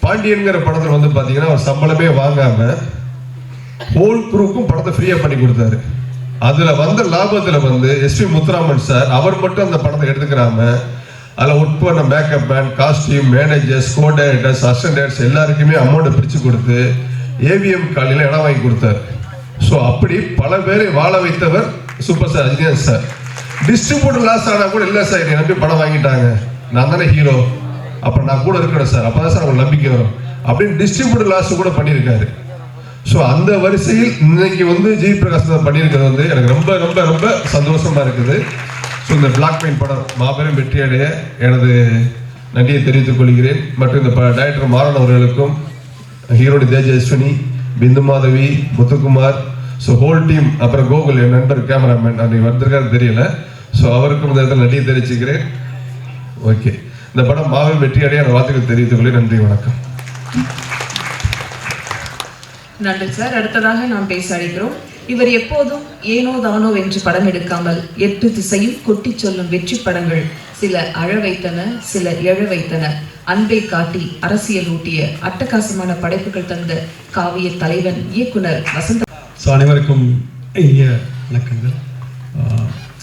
பாண்டியன்கிற படத்தில் வந்து பார்த்தீங்கன்னா அவர் சம்பளமே வாங்காமல் ஹோல் குரூப்புக்கும் படத்தை ஃப்ரீயாக பண்ணி கொடுத்தாரு. அதில் வந்த லாபத்தில் வந்து எஸ்பி முத்துராமன் சார் அவர் மட்டும் அந்த படத்தை எடுத்துக்கிறாம அதில் ஒர்க் பண்ண மேக்கப் மேன், காஸ்டியூம், மேனேஜர்ஸ், கோ டைரக்டர்ஸ், அசிஸ்டன்ட் டைரக்டர்ஸ் எல்லாருக்குமே அமௌண்ட்டை பிரித்து கொடுத்து ஏவிஎம் காலையில் இடம் வாங்கி கொடுத்தாரு. ஸோ அப்படி பல பேரை வாழ வைத்தவர் super star Rajinikanth sir. Distributor loss ஆனால் கூட இல்லை சார், என்னை நம்பி படம் வாங்கிட்டாங்க, நான் தானே ஹீரோ, அப்போ நான் கூட இருக்கணும் சார், அப்போ தான் சார் உங்களுக்கு நம்பிக்கை வரும் அப்படின்னு டிஸ்ட்ரிபியூட்டர் லாஸ் கூட பண்ணியிருக்காரு. ஸோ அந்த வரிசையில் இன்னைக்கு வந்து ஜி பிரகாஷ் பண்ணியிருக்கிறது வந்து எனக்கு ரொம்ப ரொம்ப ரொம்ப சந்தோஷமா இருக்குது. ஸோ இந்த பிளாக்மெயில் படம் மாபெரும் வெற்றியடைய எனது நன்றியை தெரிவித்துக் கொள்கிறேன். மற்றும் இந்த டைரக்டர் மாறன் அவர்களுக்கும், ஹீரோடி Tejaswini, Bindu Madhavi, Muthukumar, so whole team, அப்புறம் கோகுல் என் நண்பர் கேமராமேன் அன்னைக்கு வந்திருக்காரு தெரியல, ஸோ அவருக்கும் இந்த இடத்துல நன்றியை தெரிவிச்சுக்கிறேன். ஓகே, இந்த படம் மாபெரும் வெற்றியடைய என வாழ்த்துக்கள் தெரிவித்துக் கொள்கிறேன். நன்றி, வணக்கம். நன்றி சார். அடுத்ததாக நாம் பேச அழைக்கிறோம். இவர் எப்போதும் ஏனோ தானோ என்று படம் எடுக்காமல் 8 திசையும் கொட்டி சொல்லும் வெற்றி படங்கள் சில அழ வைத்தன, சில எழ வைத்தன, அன்பை காட்டி அரசியல் ஊட்டிய அட்டகாசமான படைப்புகள் தந்த காவிய தலைவன் இயக்குனர் வசந்த. ஸோ அனைவருக்கும் இனிய வணக்கங்கள்.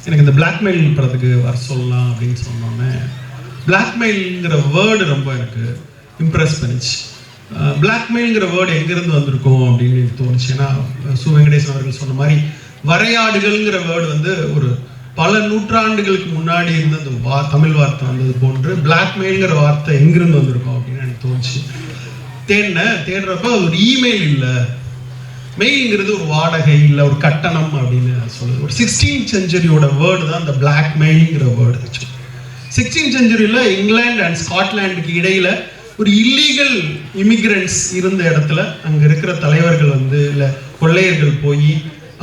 எனக்கு இந்த பிளாக்மெயில் படத்துக்கு வர சொல்லலாம் அப்படின்னு சொன்னோன்னே பிளாக்மெயில்ங்கிற வேர்டு ரொம்ப எனக்கு இம்ப்ரெஸ் பண்ணிச்சு. பிளாக்மெயில்ங்கிற வேர்டு எங்கேருந்து வந்திருக்கும் அப்படின்னு எனக்கு தோணுச்சு. ஏன்னா சு வெங்கடேசன் அவர்கள் சொன்ன மாதிரி வரையாடுகள்ங்கிற வேர்டு வந்து ஒரு பல நூற்றாண்டுகளுக்கு முன்னாடி இருந்த அந்த தமிழ் வார்த்தை வந்தது போன்று பிளாக்மெயில்ங்கிற வார்த்தை எங்கிருந்து வந்திருக்கும் அப்படின்னு எனக்கு தோணுச்சு. தேடுறப்ப ஒரு இமெயில் இல்லை, மெயில்ங்கிறது ஒரு வாடகை இல்லை, ஒரு கட்டணம் அப்படின்னு சொல்லுது. ஒரு 16th செஞ்சுரியோட வேர்டு தான் இந்த பிளாக்மெயில்ங்கிற வேர்டு. 16th செஞ்சுரியில் இங்கிலாந்து அண்ட் ஸ்காட்லாண்டுக்கு இடையில ஒரு இல்லீகல் இமிகிரண்ட்ஸ் இருந்த இடத்துல அங்கே இருக்கிற தலைவர்கள் வந்து இல்லை கொள்ளையர்கள் போய்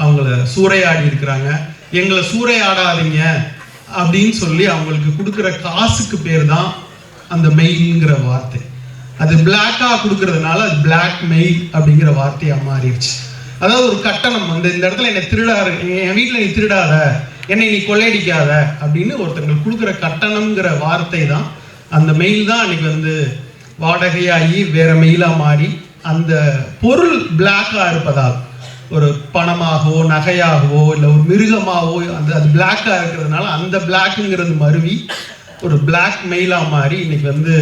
அவங்கள சூறையாடி இருக்கிறாங்க. எங்களை சூறையாடாதீங்க அப்படின்னு சொல்லி அவங்களுக்கு கொடுக்குற காசுக்கு பேர் தான் அந்த மெயில்ங்கிற வார்த்தை. அது பிளாக்காக கொடுக்கறதுனால அது பிளாக் மெயில் அப்படிங்கிற வார்த்தையாக மாறிடுச்சு. அதாவது ஒரு கட்டணம் வந்து இந்த இடத்துல என்னை திருடாரு, என் வீட்டில் நீ திருடாத, என்னை நீ கொள்ளையடிக்காத அப்படின்னு ஒருத்தங்களுக்கு கொடுக்குற கட்டணம்ங்கிற வார்த்தை தான் அந்த மெயில் தான் அன்னைக்கு வந்து வாடகையாகி வேற மெயிலாக மாறி அந்த பொருள் பிளாக்காக இருப்பதால் ஒரு பணமாகவோ நகையாகவோ இல்லை ஒரு மிருகமாகவோ அது பிளாக்காக இருக்கிறதுனால அந்த பிளாக்குங்கிறது மருவி ஒரு பிளாக் மெயிலாக மாறி இன்னைக்கு வந்து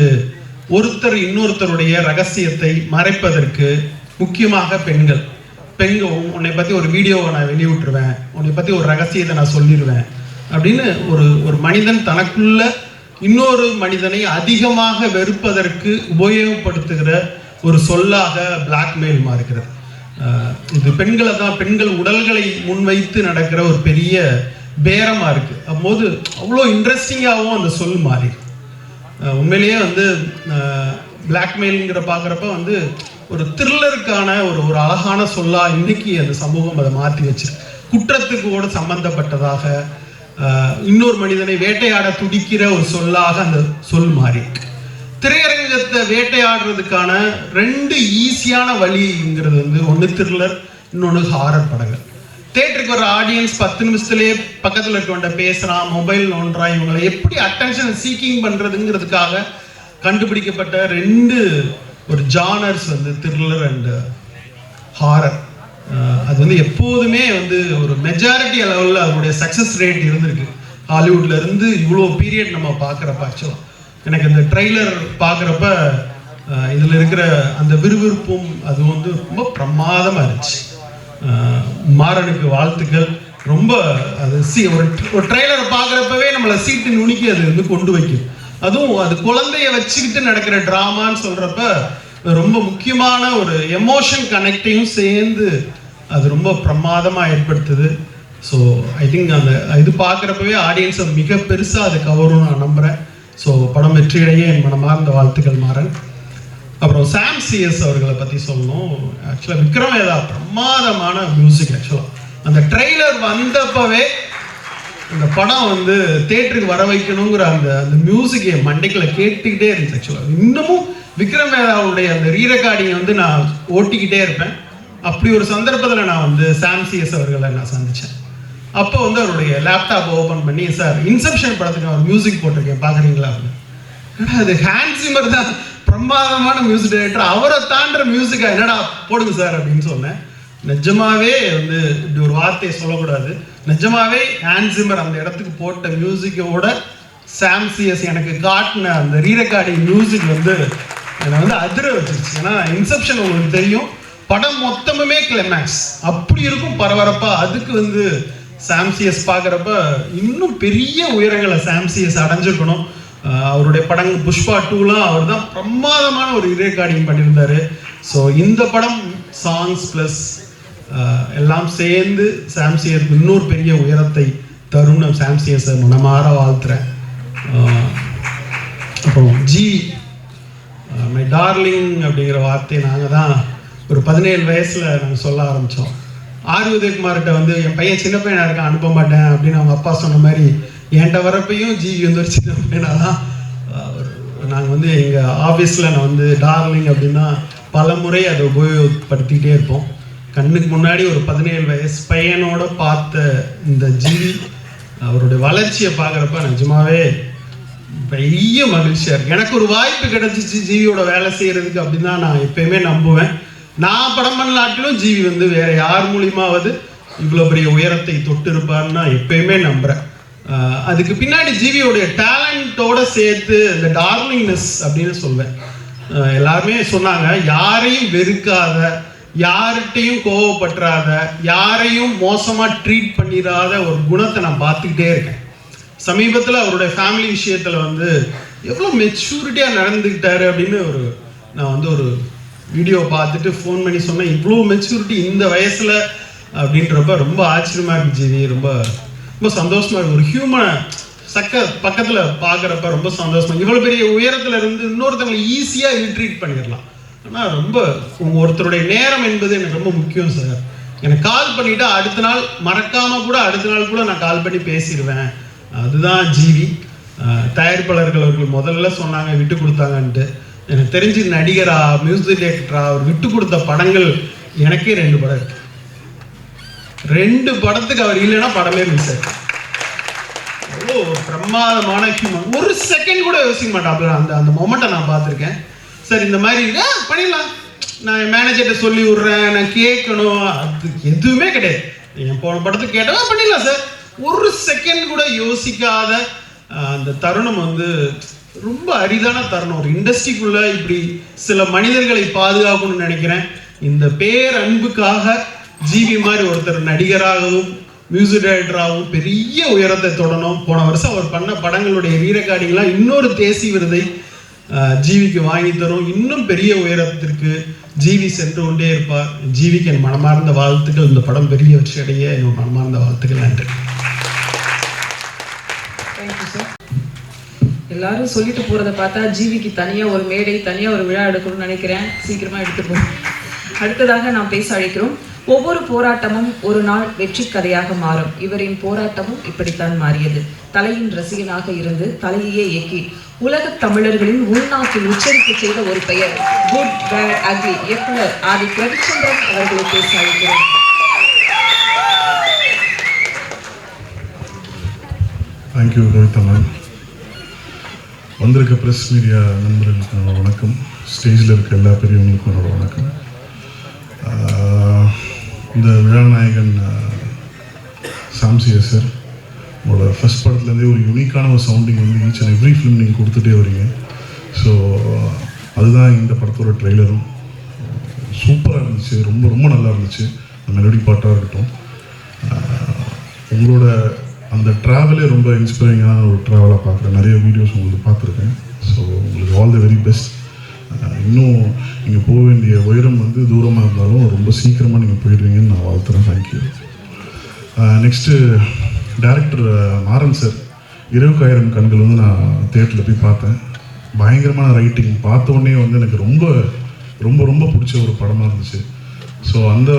ஒருத்தர் இன்னொருத்தருடைய ரகசியத்தை மறைப்பதற்கு முக்கியமாக பெண்கள் உன்னை பற்றி ஒரு வீடியோவை நான் வெளியிட்டுருவேன், உன்னை பற்றி ஒரு ரகசியத்தை நான் சொல்லிடுவேன் அப்படின்னு ஒரு மனிதன் தனக்குள்ள இன்னொரு மனிதனை அதிகமாக வெறுப்பதற்கு உபயோகப்படுத்துகிற ஒரு சொல்லாக பிளாக்மெயில் மாறுகிறது. இது பெண்களை தான், பெண்கள் உடல்களை முன்வைத்து நடக்கிற ஒரு பெரிய பேரமாக இருக்குது. அப்போது அவ்வளோ இன்ட்ரெஸ்டிங்காகவும் அந்த சொல் மாறி உண்மையிலேயே வந்து பிளாக்மெயிலுங்கிற பார்க்குறப்ப வந்து ஒரு த்ரில்லருக்கான ஒரு அழகான சொல்லா இன்னைக்கு அந்த சமூகம் அதை மாற்றி வச்சு குற்றத்துக்கு கூட சம்பந்தப்பட்டதாக இன்னொரு மனிதனை வேட்டையாட துடிக்கிற ஒரு சொல்லாக அந்த சொல் மாறி திரையரங்கத்தை வேட்டையாடுறதுக்கான 2 ஈஸியான வழிங்கிறது வந்து ஒன்று த்ரில்லர், இன்னொன்று ஹாரர் படங்கள். தேட்டருக்கு வர ஆடியன்ஸ் 10 நிமிஷத்துலேயே பக்கத்தில் இருக்கவன்ட்ட பேசுகிறான், மொபைல் நோன்றா, இவங்களை எப்படி அட்டென்ஷன் சீக்கிங் பண்ணுறதுங்கிறதுக்காக கண்டுபிடிக்கப்பட்ட 2 ஒரு ஜானர்ஸ் வந்து த்ரில்லர் அண்ட் ஹாரர். அது வந்து எப்போதுமே வந்து ஒரு மெஜாரிட்டி லெவலில் அதனுடைய சக்ஸஸ் ரேட் இருந்திருக்கு. ஹாலிவுட்ல இருந்து இவ்வளோ பீரியட் நம்ம பார்க்குறப்ப ஆக்சுவலாக எனக்கு இந்த ட்ரெய்லர் பார்க்குறப்ப இதில் இருக்கிற அந்த விறுவிறுப்பும் அது வந்து ரொம்ப பிரமாதமாக இருந்துச்சு. மாறனுக்கு வாழ்த்துக்கள். ரொம்ப அது ஒரு ட்ரெய்லரை பார்க்குறப்பவே நம்மளை சீட்டு நுணுக்கி அது வந்து கொண்டு வைக்கும். அதுவும் அது குழந்தைய வச்சுக்கிட்டு நடக்கிற ட்ராமான்னு சொல்கிறப்ப ரொம்ப முக்கியமான ஒரு எமோஷன் கனெக்டையும் சேர்ந்து அது ரொம்ப பிரமாதமாக ஏற்படுத்துது. ஸோ ஐ திங்க் அந்த இது பார்க்குறப்பவே ஆடியன்ஸ் அது மிக பெருசாக அது கவரும் நான் நம்புகிறேன். ஸோ படம் வெற்றியிடையே என் மனமார்ந்த வாழ்த்துக்கள் மாறன். அப்புறம் சாம் சிஎஸ் அவர்களை பற்றி சொல்லணும். ஆக்சுவலாக விக்ரம் வேதா பிரமாதமான மியூசிக். ஆக்சுவலாக அந்த ட்ரெய்லர் வந்தப்பவே அந்த படம் வந்து தேட்டருக்கு வர வைக்கணுங்கிற அந்த அந்த மியூசிக் என் மண்டைக்குள்ள கேட்டுக்கிட்டே இருந்துச்சு. ஆக்சுவலாக இன்னமும் விக்ரம் வேதாவுடைய அந்த ரீரெக்கார்டிங்கை வந்து நான் ஓட்டிக்கிட்டே இருப்பேன். அப்படி ஒரு சந்தர்ப்பத்தில் நான் வந்து சாம் சிஎஸ் அவர்களை நான் சந்தித்தேன். அப்போ வந்து அவருடைய லேப்டாப் ஓப்பன் பண்ணி, சார் இன்செப்ஷன் படத்துக்கு நான் ஒரு மியூசிக் போட்டிருக்கேன் பார்க்குறீங்களா அப்படின்னு. ஏன்னா அது ஹேண்ட் சிம்மர் தான் பிரமாதமான மியூசிக் டைரக்டர், அவரை தாண்டுற மியூசிக்கா என்னடா போடுங்க சார் அப்படின்னு சொன்னேன். நிஜமாவே வந்து இப்படி ஒரு வார்த்தையை சொல்லக்கூடாது, நிஜமாவே ஹேண்ட் சிம்மர் அந்த இடத்துக்கு போட்ட மியூசிக்கோட சாம் சிஎஸ் எனக்கு காட்டின அந்த ரீரெக்கார்டிங் மியூசிக் வந்து என்னை வந்து அதிர வச்சிருச்சு. ஏன்னா இன்செப்ஷன் உங்களுக்கு தெரியும், படம் மொத்தமுமே கிளைமேக்ஸ் அப்படி இருக்கும் பரபரப்பா. அதுக்கு வந்து சாம் சிஎஸ் பார்க்குறப்ப இன்னும் பெரிய உயரங்களை சாம் சிஎஸ் அடைஞ்சிருக்கணும். அவருடைய படங்கள் புஷ்பா 2லாம் அவர் தான் பிரமாதமான ஒரு ரீரெக்கார்டிங் பண்ணியிருந்தாரு. ஸோ இந்த படம் சாங்ஸ் ப்ளஸ் எல்லாம் சேர்ந்து சாம் சிஎஸ்க்கு இன்னொரு பெரிய உயரத்தை தரும். நான் சாம் சிஎஸை மனமாற வாழ்த்துறேன். அப்புறம் ஜி மை டார்லிங் அப்படிங்கிற வார்த்தையை நாங்கள் தான் ஒரு 17 வயசில் நாங்கள் சொல்ல ஆரம்பித்தோம். ஆர் உதயகுமார்கிட்ட வந்து என் பையன் சின்ன பையனாக இருக்கான் அனுப்ப மாட்டேன் அப்படின்னு அவங்க அப்பா சொன்ன மாதிரி என்கிட்ட வரப்பையும் ஜிவி வந்து ஒரு சின்ன பையனாக தான் நாங்கள் வந்து எங்கள் ஆஃபீஸில் நான் வந்து டார்லிங் அப்படின்னா பல முறை அதை உபயோகப்படுத்திக்கிட்டே இருப்போம். கண்ணுக்கு முன்னாடி ஒரு 17 வயசு பையனோட பார்த்த இந்த ஜிவி அவருடைய வளர்ச்சியை பார்க்குறப்ப நிஜமாவே பெரிய மகிழ்ச்சியாக இருக்குது. எனக்கு ஒரு வாய்ப்பு கிடைச்சிச்சு ஜிவியோட வேலை செய்கிறதுக்கு அப்படின்னு தான் நான் எப்பயுமே நம்புவேன். நான் படம் பண்ணலாட்டிலும் ஜிவி வந்து வேற யார் மூலியமாவது இவ்வளோ பெரிய உயரத்தை தொட்டு இருப்பார்னு நான் எப்பயுமே நம்புகிறேன். அதுக்கு பின்னாடி ஜிவியோடைய டேலண்டோட சேர்த்து இந்த டார்லிங்னஸ் அப்படின்னு சொல்வேன். எல்லாருமே சொன்னாங்க, யாரையும் வெறுக்காத, யார்கிட்டையும் கோவப்பற்றாத, யாரையும் மோசமாக ட்ரீட் பண்ணிடாத ஒரு குணத்தை நான் பார்த்துக்கிட்டே இருக்கேன். சமீபத்தில் அவருடைய ஃபேமிலி விஷயத்தில் வந்து எவ்வளோ மெச்சூரிட்டியாக நடந்துக்கிட்டாரு அப்படின்னு நான் வந்து ஒரு வீடியோ பார்த்துட்டு ஃபோன் பண்ணி சொன்னேன், இவ்வளோ மெச்சூரிட்டி இந்த வயசில் அப்படின்றப்ப ரொம்ப ஆச்சரியமாக இருக்கு ஜிவி. ரொம்ப ரொம்ப சந்தோஷமாக இருக்குது. ஒரு ஹியூமனை பக்கத்தில் பார்க்குறப்ப ரொம்ப சந்தோஷமாக. இவ்வளோ பெரிய உயரத்தில் இருந்து இன்னொருத்தவங்களை ஈஸியாக இல்ட்ரீட் பண்ணிடலாம். ஆனால் ரொம்ப ஒருத்தருடைய நேரம் என்பது எனக்கு ரொம்ப முக்கியம் சார். எனக்கு கால் பண்ணிவிட்டு அடுத்த நாள் மறக்காமல் கூட அடுத்த நாள் கூட நான் கால் பண்ணி பேசிடுவேன். அதுதான் ஜிவி. தயாரிப்பாளர்கள் அவர்கள் முதல்ல சொன்னாங்க விட்டு கொடுத்தாங்கன்ட்டு. எனக்கு தெரிஞ்சு நடிகரா மியூசிக் டைரக்டரா அவர் விட்டு கொடுத்த படங்கள் எனக்கே 2 படம் இருக்கு. 2 படத்துக்கு அவர் இல்லைன்னா படமே மிஸ் ஆயிருக்கு. அவ்வளோ பிரமாதமான ஹியூமன். ஒரு செகண்ட் கூட யோசிக்க மாட்டாப்ல. அந்த மொமெண்ட்டை நான் பார்த்துருக்கேன். சார் இந்த மாதிரி பண்ணிடலாம், நான் என் மேனேஜர்கிட்ட சொல்லி விட்றேன், நான் கேட்கணும், அது எதுவுமே கிடையாது. என் போன படத்துக்கு கேட்டவா பண்ணிடலாம் சார். ஒரு செகண்ட் கூட யோசிக்காத அந்த தருணம் வந்து ரொம்ப அரிதான தருணம். ஒரு இண்டஸ்ட்ரிக்குள்ள இப்படி சில மனிதர்களை பாதுகாக்கணும்னு நினைக்கிறேன். இந்த பேர் அன்புக்காக ஜிவி மாதிரி ஒருத்தர் நடிகராகவும் மியூசிக் டைரக்டராகவும் பெரிய உயரத்தை தொடணும். போன வருஷம் அவர் பண்ண படங்களுடைய ரீரெக்கார்டிங்லாம் இன்னொரு தேசிய விருதை ஜிவிக்கு வாங்கி தரும். இன்னும் பெரிய உயரத்திற்கு ஜிவி சென்று கொண்டே இருப்பார். ஜிவிக்கு என் மனமார்ந்த வாழ்த்துக்கள். இந்த படம் பெரிய வெற்றி அடைய என்னோட மனமார்ந்த வாழ்த்துக்கள். நன்றி. Thank you sir. எல்லாரும் சொல்லிட்டு போகிறத பார்த்தா ஜிவிக்கு தனியாக ஒரு மேடை, தனியாக ஒரு விழா எடுக்கணும்னு நினைக்கிறேன். சீக்கிரமாக எடுத்துப்போம். அடுத்ததாக நாம் பேச அழைக்கிறோம். ஒவ்வொரு போராட்டமும் ஒரு நாள் வெற்றி கதையாக மாறும். இவரின் போராட்டமும் இப்படித்தான் மாறியது. தலையின் ரசிகனாக இருந்து தலையையே இயக்கி உலக தமிழர்களின் உள்நாட்டில் உச்சரிக்க செய்த ஒரு பெயர் குட் பேட் அக்லி இயக்குனர் ஆதி ரவிச்சந்திரன் அவர்களை பேச அழைக்கிறோம். Thank you Kavitha ma'am. வந்திருக்க ப்ரெஸ் மீடியா நண்பர்களுக்கு என்னோட வணக்கம். ஸ்டேஜில் இருக்க எல்லா பெரியவங்களுக்கும் என்னோட வணக்கம். இந்த விழாநாயகன் சாம் சிஎஸ் சார், உங்களோட ஃபஸ்ட் படத்துலேருந்தே ஒரு யூனிக்கான ஒரு சவுண்டிங் வந்து ஈச் அண்ட் எவ்ரி ஃபிலிம் நீங்கள் கொடுத்துட்டே வரீங்க. ஸோ அதுதான் இந்த படத்தோட ட்ரெய்லரும் சூப்பராக இருந்துச்சு. ரொம்ப ரொம்ப நல்லா இருந்துச்சு. மெலோடி பாட்டாக இருக்கட்டும், உங்களோட அந்த ட்ராவலே ரொம்ப இன்ஸ்பைரிங்கான ஒரு ட்ராவலாக பார்க்குறேன். நிறைய வீடியோஸ் உங்களுக்கு பார்த்துருக்கேன். ஸோ உங்களுக்கு ஆல் த வெரி பெஸ்ட். இன்னும் நீங்கள் போக வேண்டிய உயரம் வந்து தூரமாக இருந்தாலும் ரொம்ப சீக்கிரமாக நீங்கள் போயிடுவீங்கன்னு நான் வாழ்த்துறேன். Thank you. Next director Maran sir, Iravukkaayiram Kangal வந்து நான் தியேட்டரில் போய் பார்த்தேன். பயங்கரமான ரைட்டிங். பார்த்த உடனே வந்து எனக்கு ரொம்ப ரொம்ப ரொம்ப பிடிச்ச ஒரு படமாக இருந்துச்சு. ஸோ அந்த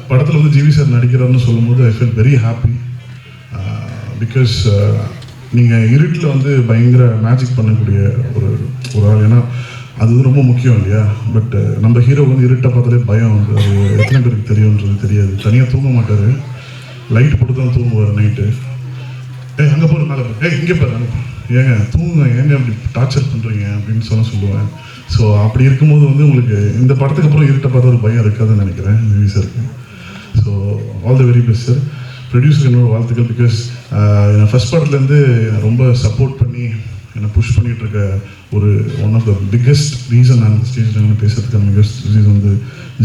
படத்தில் வந்து ஜிவி சார் நடிக்கிறாருன்னு சொல்லும்போது I feel very happy. Because நீங்கள் இருட்டில் வந்து பயங்கர மேஜிக் பண்ணக்கூடிய ஒரு ஆள். ஏன்னா அது வந்து ரொம்ப முக்கியம் இல்லையா? பட் நம்ம ஹீரோ வந்து இருட்டை பார்த்தாலே பயம் வந்து அது எத்தனை பேருக்கு தெரியும்ன்றது தெரியாது. தனியாக தூங்க மாட்டார், லைட் போட்டு தான் தூங்குவார் நைட்டு. அங்கே போகிற மேலே இங்கே பாரு ஏங்க தூங்குங்க, ஏங்க அப்படி டார்ச்சர் பண்ணுறீங்க அப்படின்னு சொல்லுவேன். ஸோ அப்படி இருக்கும்போது வந்து உங்களுக்கு இந்த படத்துக்கு அப்புறம் இருட்டை பார்த்தா ஒரு பயம் இருக்காதுன்னு நினைக்கிறேன் ஜிவி சாருக்கு. So all the very best sir. ப்ரொடியூசருக்கு என்னோட வாழ்த்துக்கள். பிகாஸ் என்னை ஃபஸ்ட் படத்துலேருந்து ரொம்ப சப்போர்ட் பண்ணி என்னை புஷ் பண்ணிகிட்டு இருக்க ஒரு one of the biggest reason நான் அந்த ஸ்டேஜில் பேசுறதுக்கான பிக்கெஸ்ட் ரீசன் வந்து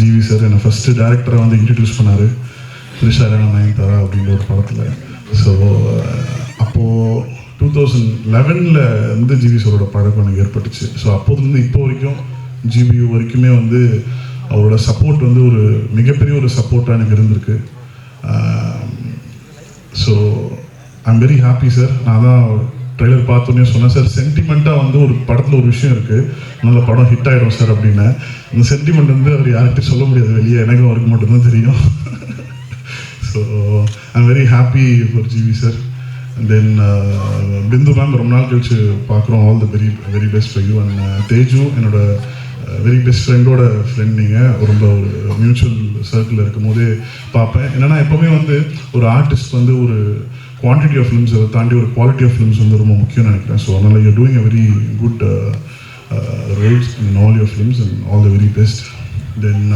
ஜிவி சார். என்னை ஃபஸ்ட்டு டேரக்டராக வந்து இன்ட்ரடியூஸ் பண்ணார் த்ரிஷா நயன்தாரா அப்படின்ற ஒரு படத்தில். ஸோ அப்போது 2011 வந்து ஜிவி சாரோட பழக்கம் எனக்கு ஏற்பட்டுச்சு. ஸோ அப்போதுலேருந்து இப்போ வரைக்கும் ஜிபியு வரைக்குமே வந்து அவரோட சப்போர்ட் வந்து ஒரு மிகப்பெரிய ஒரு சப்போர்ட்டாக எனக்கு இருந்திருக்கு. So I'm very happy sir. நான் தான் ட்ரெய்லர் பார்த்தோன்னே சொன்னேன் சார், சென்டிமெண்ட்டாக வந்து ஒரு படத்தில் ஒரு விஷயம் இருக்குது, நல்ல படம் ஹிட் ஆகிடும் சார் அப்படின்னு. அந்த சென்டிமெண்ட் வந்து அவர் யார்கிட்டையும் சொல்ல முடியாது வெளியே, எனக்கும் அவருக்கு மட்டும்தான் தெரியும். So I'm very happy for GV sir. Then Bindu ma'am ரொம்ப நாள் கழிச்சு பார்க்குறோம். All the very best for you. And Teju என்னோட வெரி பெஸ்ட் ஃப்ரெண்டோட ஃப்ரெண்ட். நீங்கள் ரொம்ப ஒரு மியூச்சுவல் சர்க்கிளில் இருக்கும் போதே பார்ப்பேன். என்னென்னா எப்போவுமே வந்து ஒரு ஆர்டிஸ்ட் வந்து ஒரு குவான்டிட்டி ஆஃப் ஃபிலிம்ஸை தாண்டி ஒரு குவாலிட்டி ஆஃப் ஃபிலிம்ஸ் வந்து ரொம்ப முக்கியம்னு நினைக்கிறேன். ஸோ அதனால் you doing a very good roles in all your films and all the very best. Then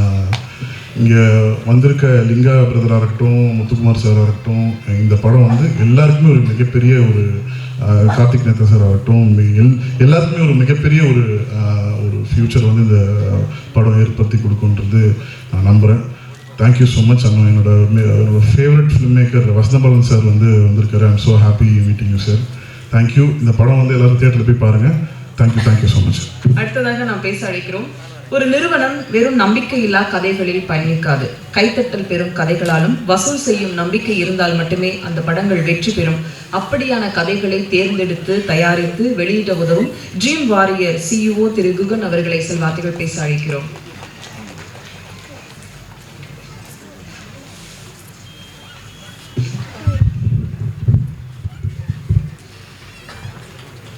இங்கே வந்திருக்க லிங்கா பிரதராக இருக்கட்டும், முத்துக்குமார் சாராக இருக்கட்டும், இந்த படம் வந்து எல்லாருக்குமே ஒரு மிகப்பெரிய ஒரு கார்த்திக் நேத்தா சார் ஆகட்டும், எல்லாருக்குமே ஒரு மிகப்பெரிய ஒரு ஃப்யூச்சர் வந்து இந்த படம் ஏற்படுத்தி கொடுக்குன்றது நான் நம்புகிறேன். Thank you so much. அண்ணா என்னோட favourite film maker Vasanthabalan sir வந்து வந்திருக்காரு. I'm so happy meeting you sir. Thank you. இந்த படம் வந்து எல்லோரும் தியேட்டரில் போய் பாருங்கள். Thank you so much. அடுத்ததாக நாம் பேச அழைக்கிறோம். ஒரு நிறுவனம் வெறும் நம்பிக்கையில்லா கதைகளில் பயணிக்காது. கைத்தட்டல் பெறும் கதைகளாலும் வசூல் செய்யும் நம்பிக்கை இருந்தால் மட்டுமே அந்த படங்கள் வெற்றி பெறும். அப்படியான கதைகளை தேர்ந்தெடுத்து தயாரித்து வெளியிட உதவும் ட்ரீம் வாரியர் CEO திரு குகன் அவர்களை செல்வார்த்தைகள் பேச அழைக்கிறோம்.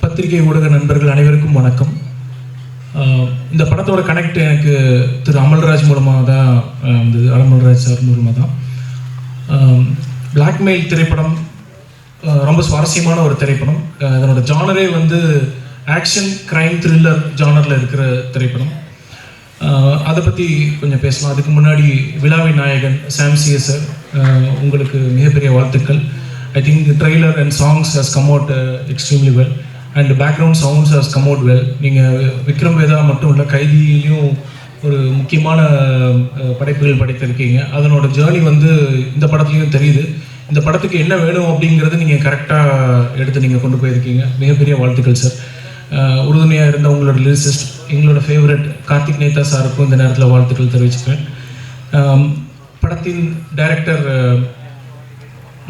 பத்திரிகை ஊடக நண்பர்கள் அனைவருக்கும் வணக்கம். இந்த படத்தோட கனெக்ட் எனக்கு திரு அமல்ராஜ் மூலமாக தான் வந்தது. அமல்ராஜ் சார் மூலமாக தான். பிளாக்மெயில் திரைப்படம் ரொம்ப சுவாரஸ்யமான ஒரு திரைப்படம். அதனோட ஜானரே வந்து ஆக்ஷன் கிரைம் த்ரில்லர் ஜானரில் இருக்கிற திரைப்படம். அதை பற்றி கொஞ்சம் பேசலாம். அதுக்கு முன்னாடி விழாவின் நாயகன் சாம்சிய சார், உங்களுக்கு மிகப்பெரிய வாழ்த்துக்கள். I think trailer and songs has come out extremely well and background sounds has come out well. நீங்கள் விக்ரம் வேதா மட்டும் இல்லை, கைதியிலையும் ஒரு முக்கியமான படைப்புகள் படைத்திருக்கீங்க. அதனோட ஜேர்னி வந்து இந்த படத்துலையும் தெரியுது. இந்த படத்துக்கு என்ன வேணும் அப்படிங்கிறது நீங்கள் கரெக்டாக எடுத்து நீங்கள் கொண்டு போயிருக்கீங்க. மிகப்பெரிய வாழ்த்துக்கள் சார். உறுதுணையாக இருந்த உங்களோட லிரிசிஸ்ட், எங்களோட ஃபேவரட் கார்த்திக் நேத்தா சாருக்கும் இந்த நேரத்தில் வாழ்த்துக்கள் தெரிவிச்சுக்கிறேன். படத்தின் டைரக்டர்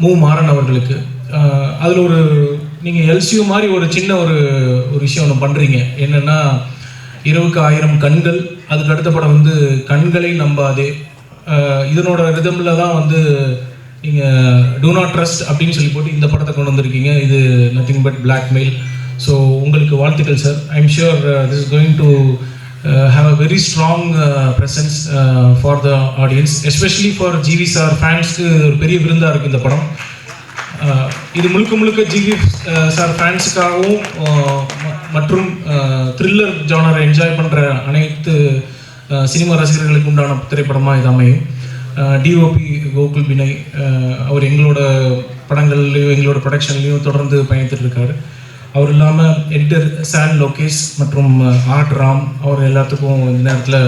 மு மாறன் அவர்களுக்கு அதில் ஒரு நீங்கள் எல்சியூ மாதிரி ஒரு சின்ன ஒரு விஷயம் ஒன்று பண்ணுறீங்க. என்னென்னா, இரவுக்கு 1000 கண்கள், அதுக்கு அடுத்த படம் வந்து கண்களை நம்பாதே. இதனோட ரிதமில் தான் வந்து நீங்கள் டூ நாட் ட்ரஸ்ட் அப்படின்னு சொல்லி போட்டு இந்த படத்தை கொண்டு வந்திருக்கீங்க. இது நத்திங் பட் பிளாக்மெயில். ஸோ உங்களுக்கு வாழ்த்துக்கள் sir. I am sure this is going to have a very strong presence for the audience, especially for GV sir ஃபேன்ஸ்க்கு ஒரு பெரிய விருந்தாக இருக்குது இந்த படம். இது முழுக்க GV சார் ஃபேன்ஸுக்காகவும் மற்றும் த்ரில்லர் ஜானரை என்ஜாய் பண்ணுற அனைத்து சினிமா ரசிகர்களுக்கு உண்டான திரைப்படமாக இது அமையும். டிஓபி கோகுல் பினை அவர் எங்களோட படங்கள்லையும் எங்களோட ப்ரொடக்ஷன்லேயும் தொடர்ந்து பயணித்துட்டு இருக்காரு. அவர் இல்லாமல் எடிட்டர் சான் லோகேஷ் மற்றும் ஆர்ட் ராம், அவர் எல்லாத்துக்கும் இந்த நேரத்தில்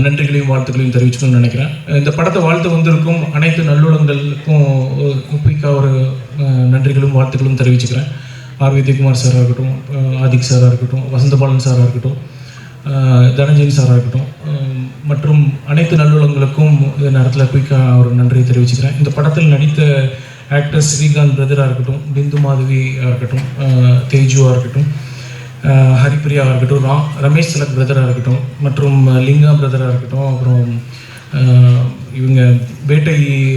நன்றிகளையும் வாழ்த்துக்களையும் தெரிவிச்சுக்கணும்னு நினைக்கிறேன். இந்த படத்தை வாழ்த்து வந்திருக்கும் அனைத்து நல்லுள்ளங்களுக்கும் குயிக்காக ஒரு நன்றிகளும் வாழ்த்துக்களும் தெரிவிச்சுக்கிறேன். ஆர் விஜயகுமார் சாராக இருக்கட்டும், ஆதிக் சாராக இருக்கட்டும், வசந்தபாலன் சாராக இருக்கட்டும், தனஞ்சயன் சாராக இருக்கட்டும் மற்றும் அனைத்து நல்லுள்ளங்களுக்கும் இந்த நேரத்தில் குயிக்காக ஒரு நன்றியை தெரிவிச்சுக்கிறேன். இந்த படத்தில் நடித்த ஆக்டர்ஸ் ஸ்ரீகாந்த் பிரதராக இருக்கட்டும், பிந்து மாதவியாக இருக்கட்டும், தேஜுவாக இருக்கட்டும், ஹரிப்பிரியாவாக இருக்கட்டும், ரமேஷ் திலக் பிரதராக இருக்கட்டும் மற்றும் லிங்கா பிரதராக இருக்கட்டும், அப்புறம் இவங்க வேட்டை